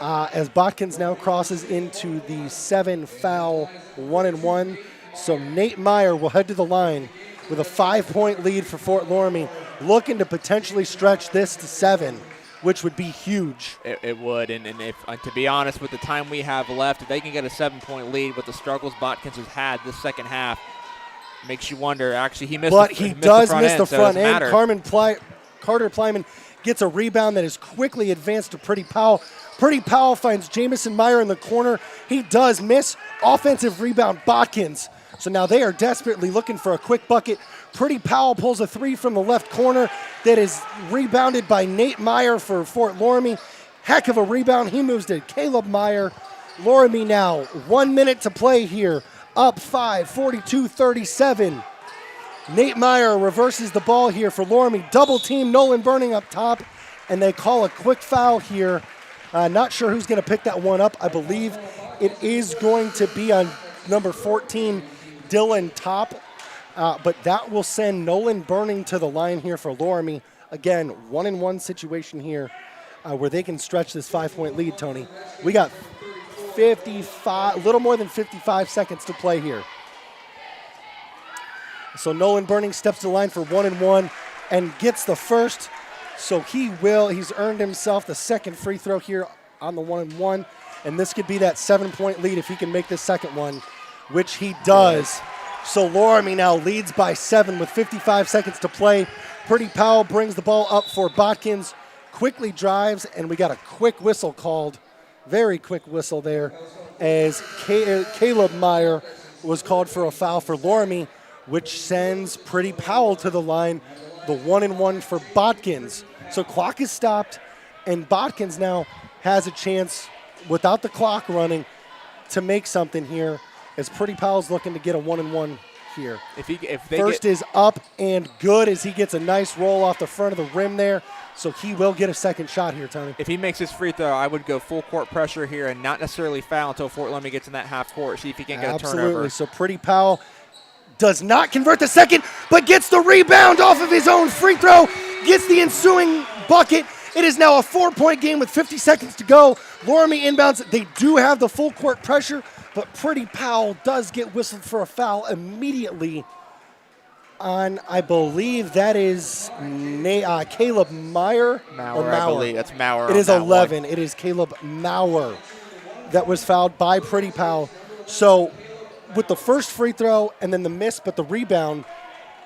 as Botkins now crosses into the 7-foul 1-1. So Nate Meyer will head to the line with a 5-point lead for Fort Loramie, looking to potentially stretch this to 7, which would be huge. It would, and if to be honest, with the time we have left, if they can get a 7-point lead with the struggles Botkins has had this second half, makes you wonder. Actually, he missed. But the, he missed does the front miss end, the so front it doesn't end. matter. Carter Plyman gets a rebound that is quickly advanced to Pretty Powell. Pretty Powell finds Jamison Meyer in the corner. He does miss. Offensive rebound, Botkins. So now they are desperately looking for a quick bucket. Pretty Powell pulls a 3 from the left corner that is rebounded by Nate Meyer for Fort Loramie. Heck of a rebound. He moves to Caleb Meyer. Loramie now, 1 minute to play here. Up 5, 42-37. Nate Meyer reverses the ball here for Loramie. Double team, Nolan Burning up top, and they call a quick foul here. Not sure who's going to pick that one up. I believe it is going to be on number 14, Dylan Top. But that will send Nolan Burning to the line here for Loramie. Again, 1-1 situation here where they can stretch this 5-point lead, Tony. We got 55, a little more than 55 seconds to play here. So Nolan Burning steps to the line for 1-1 and gets the first. So he's earned himself the second free throw here on the 1-1. And this could be that 7-point lead if he can make this second one, which he does. So Loramie now leads by 7 with 55 seconds to play. Pretty Powell brings the ball up for Botkins, quickly drives, and we got a quick whistle called. Very quick whistle there as Caleb Meyer was called for a foul for Loramie, which sends Pretty Powell to the line, the 1-1 for Botkins. So clock is stopped, and Botkins now has a chance, without the clock running, to make something here, as Pretty Powell's looking to get a 1-1 here. First is up and good as he gets a nice roll off the front of the rim there. So he will get a second shot here, Tony. If he makes his free throw, I would go full court pressure here and not necessarily foul until Fort Loramie gets in that half court. See if he can get a turnover. Absolutely. So Pretty Powell does not convert the second, but gets the rebound off of his own free throw, gets the ensuing bucket. It is now a 4-point game with 50 seconds to go. Loramie inbounds. They do have the full court pressure, but Pretty Powell does get whistled for a foul immediately on, I believe that is Caleb Meyer. Mauer, I believe. That's Mauer. It is 11. It is Caleb Mauer that was fouled by Pretty Powell. So with the first free throw and then the miss, but the rebound,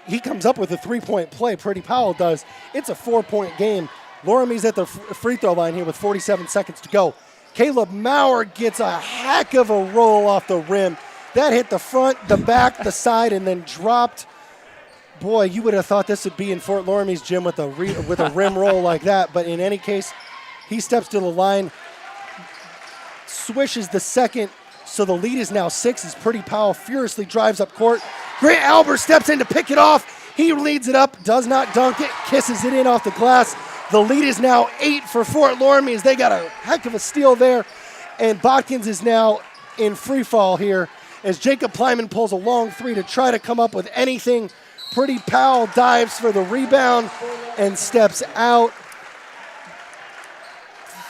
he comes up with a 3-point play. Pretty Powell does. It's a 4-point game. Loramie's at the free throw line here with 47 seconds to go. Caleb Mauer gets a heck of a roll off the rim. That hit the front, the back, the side, and then dropped. Boy, you would have thought this would be in Fort Loramie's gym with a rim roll like that. But in any case, he steps to the line, swishes the second, so the lead is now 6 as Pretty Powell furiously drives up court. Grant Albert steps in to pick it off. He leads it up, does not dunk it, kisses it in off the glass. The lead is now 8 for Fort Loramie as they got a heck of a steal there. And Botkins is now in free fall here as Jacob Plyman pulls a long 3 to try to come up with anything. Pretty Powell dives for the rebound and steps out.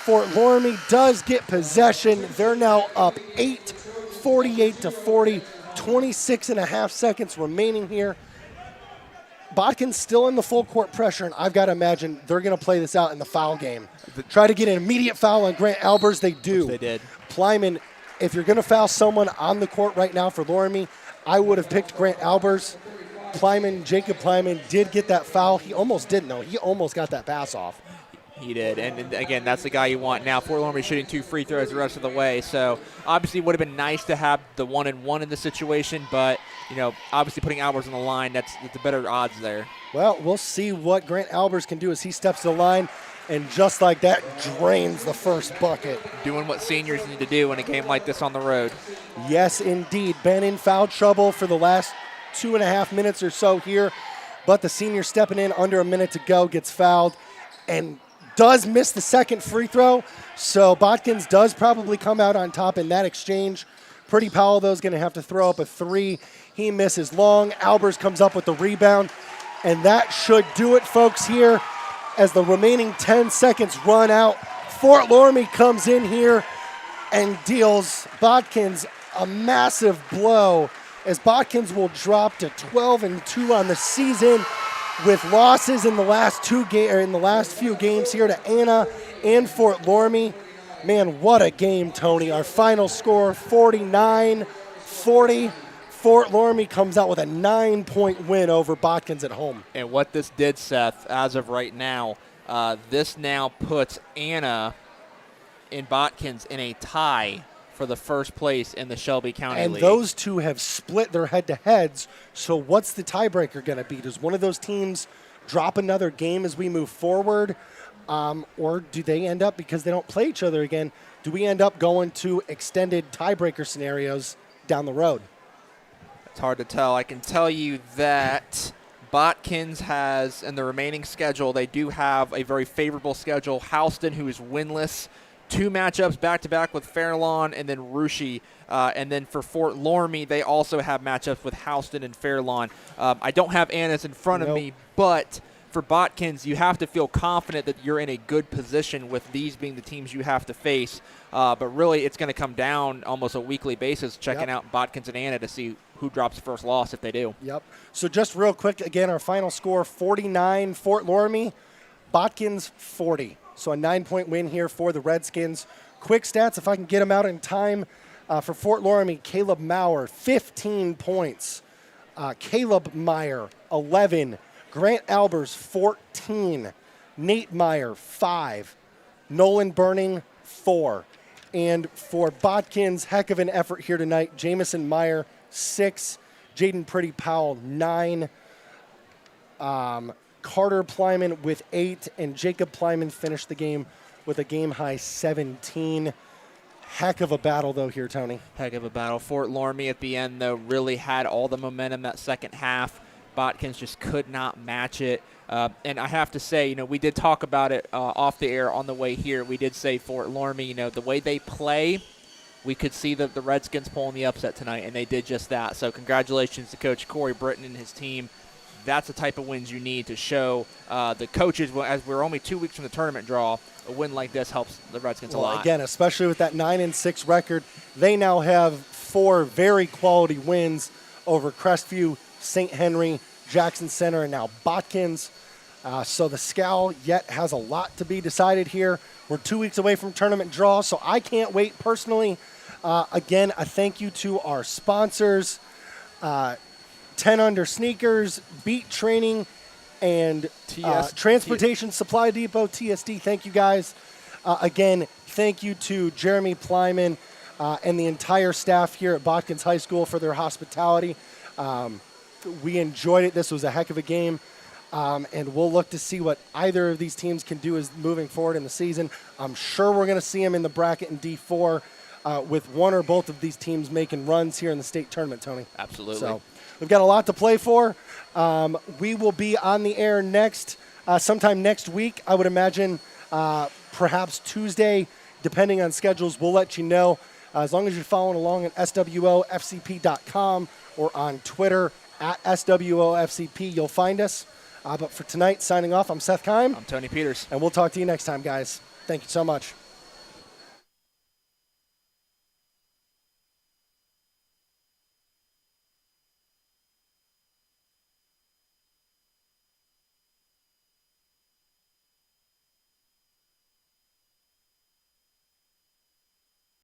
Fort Loramie does get possession. They're now up 8, 48-40, 26 and a half seconds remaining here. Botkins still in the full court pressure, and I've got to imagine they're going to play this out in the foul game. Try to get an immediate foul on Grant Albers. They do. Which they did. Plyman, if you're going to foul someone on the court right now for Loramie, I would have picked Grant Albers. Jacob Plyman did get that foul. He almost didn't, though. He almost got that pass off. He did, and again, that's the guy you want now. Fort Loramie shooting 2 free throws the rest of the way, so obviously it would have been nice to have the 1-1 in this situation, but obviously putting Albers on the line, that's the better odds there. Well, we'll see what Grant Albers can do as he steps to the line, and just like that, drains the first bucket. Doing what seniors need to do in a game like this on the road. Yes, indeed. Been in foul trouble for the last 2.5 minutes or so here, but the senior stepping in under a minute to go gets fouled and does miss the second free throw, so Botkins does probably come out on top in that exchange. Pretty Powell, though, is going to have to throw up a 3. He misses long. Albers comes up with the rebound. And that should do it, folks, here as the remaining 10 seconds run out. Fort Loramie comes in here and deals Botkins a massive blow as Botkins will drop to 12-2 on the season with losses in the last few games here to Anna and Fort Loramie. Man, what a game, Tony. Our final score, 49-40. Fort Loramie comes out with a 9-point win over Botkins at home. And what this did, Seth, as of right now, this now puts Anna and Botkins in a tie for the first place in the Shelby County League. And those two have split their head-to-heads, so what's the tiebreaker going to be? Does one of those teams drop another game as we move forward? Or do they end up, because they don't play each other again, do we end up going to extended tiebreaker scenarios down the road? It's hard to tell. I can tell you that Botkins has, in the remaining schedule, they do have a very favorable schedule. Houston, who is winless, 2 matchups back-to-back with Fairlawn and then Russia. And then for Fort Loramie, they also have matchups with Houston and Fairlawn. I don't have Anna's in front of me, but for Botkins, you have to feel confident that you're in a good position with these being the teams you have to face. But really, it's going to come down almost a weekly basis, checking out Botkins and Anna to see who drops the first loss if they do. Yep. So just real quick, again, our final score, 49 Fort Loramie, Botkins 40. So a 9-point win here for the Redskins. Quick stats, if I can get them out in time. For Fort Loramie, Caleb Maurer, 15 points. Caleb Meyer, 11. Grant Albers, 14. Nate Meyer, 5. Nolan Burning, 4. And for Botkins, heck of an effort here tonight. Jamison Meyer, 6. Jaden Pretty Powell, 9. Carter Plyman with 8. And Jacob Plyman finished the game with a game-high 17. Heck of a battle, though, here, Tony. Heck of a battle. Fort Loramie at the end, though, really had all the momentum that second half. Botkins just could not match it. And I have to say, we did talk about it off the air on the way here. We did say Fort Loramie, the way they play, we could see the Redskins pulling the upset tonight, and they did just that. So congratulations to Coach Corey Britton and his team. That's the type of wins you need to show the coaches, as we're only 2 weeks from the tournament draw, a win like this helps the Redskins a lot. Again, especially with that 9-6 record, they now have 4 very quality wins over Crestview, St. Henry, Jackson Center, and now Botkins. So the SCAL yet has a lot to be decided here. We're 2 weeks away from tournament draw, so I can't wait personally. Again, a thank you to our sponsors, 10 Under Sneakers, Beat Training, and Transportation Supply Depot, TSD. Thank you, guys. Again, thank you to Jeremy Plyman and the entire staff here at Botkins High School for their hospitality. We enjoyed it. This was a heck of a game. And we'll look to see what either of these teams can do as moving forward in the season. I'm sure we're going to see them in the bracket in D4 with one or both of these teams making runs here in the state tournament, Tony. Absolutely. So we've got a lot to play for. We will be on the air sometime next week, I would imagine, perhaps Tuesday, depending on schedules. We'll let you know. As long as you're following along at SWOFCP.com or on Twitter at SWOFCP, you'll find us. But for tonight, signing off, I'm Seth Keim. I'm Tony Peters. And we'll talk to you next time, guys. Thank you so much.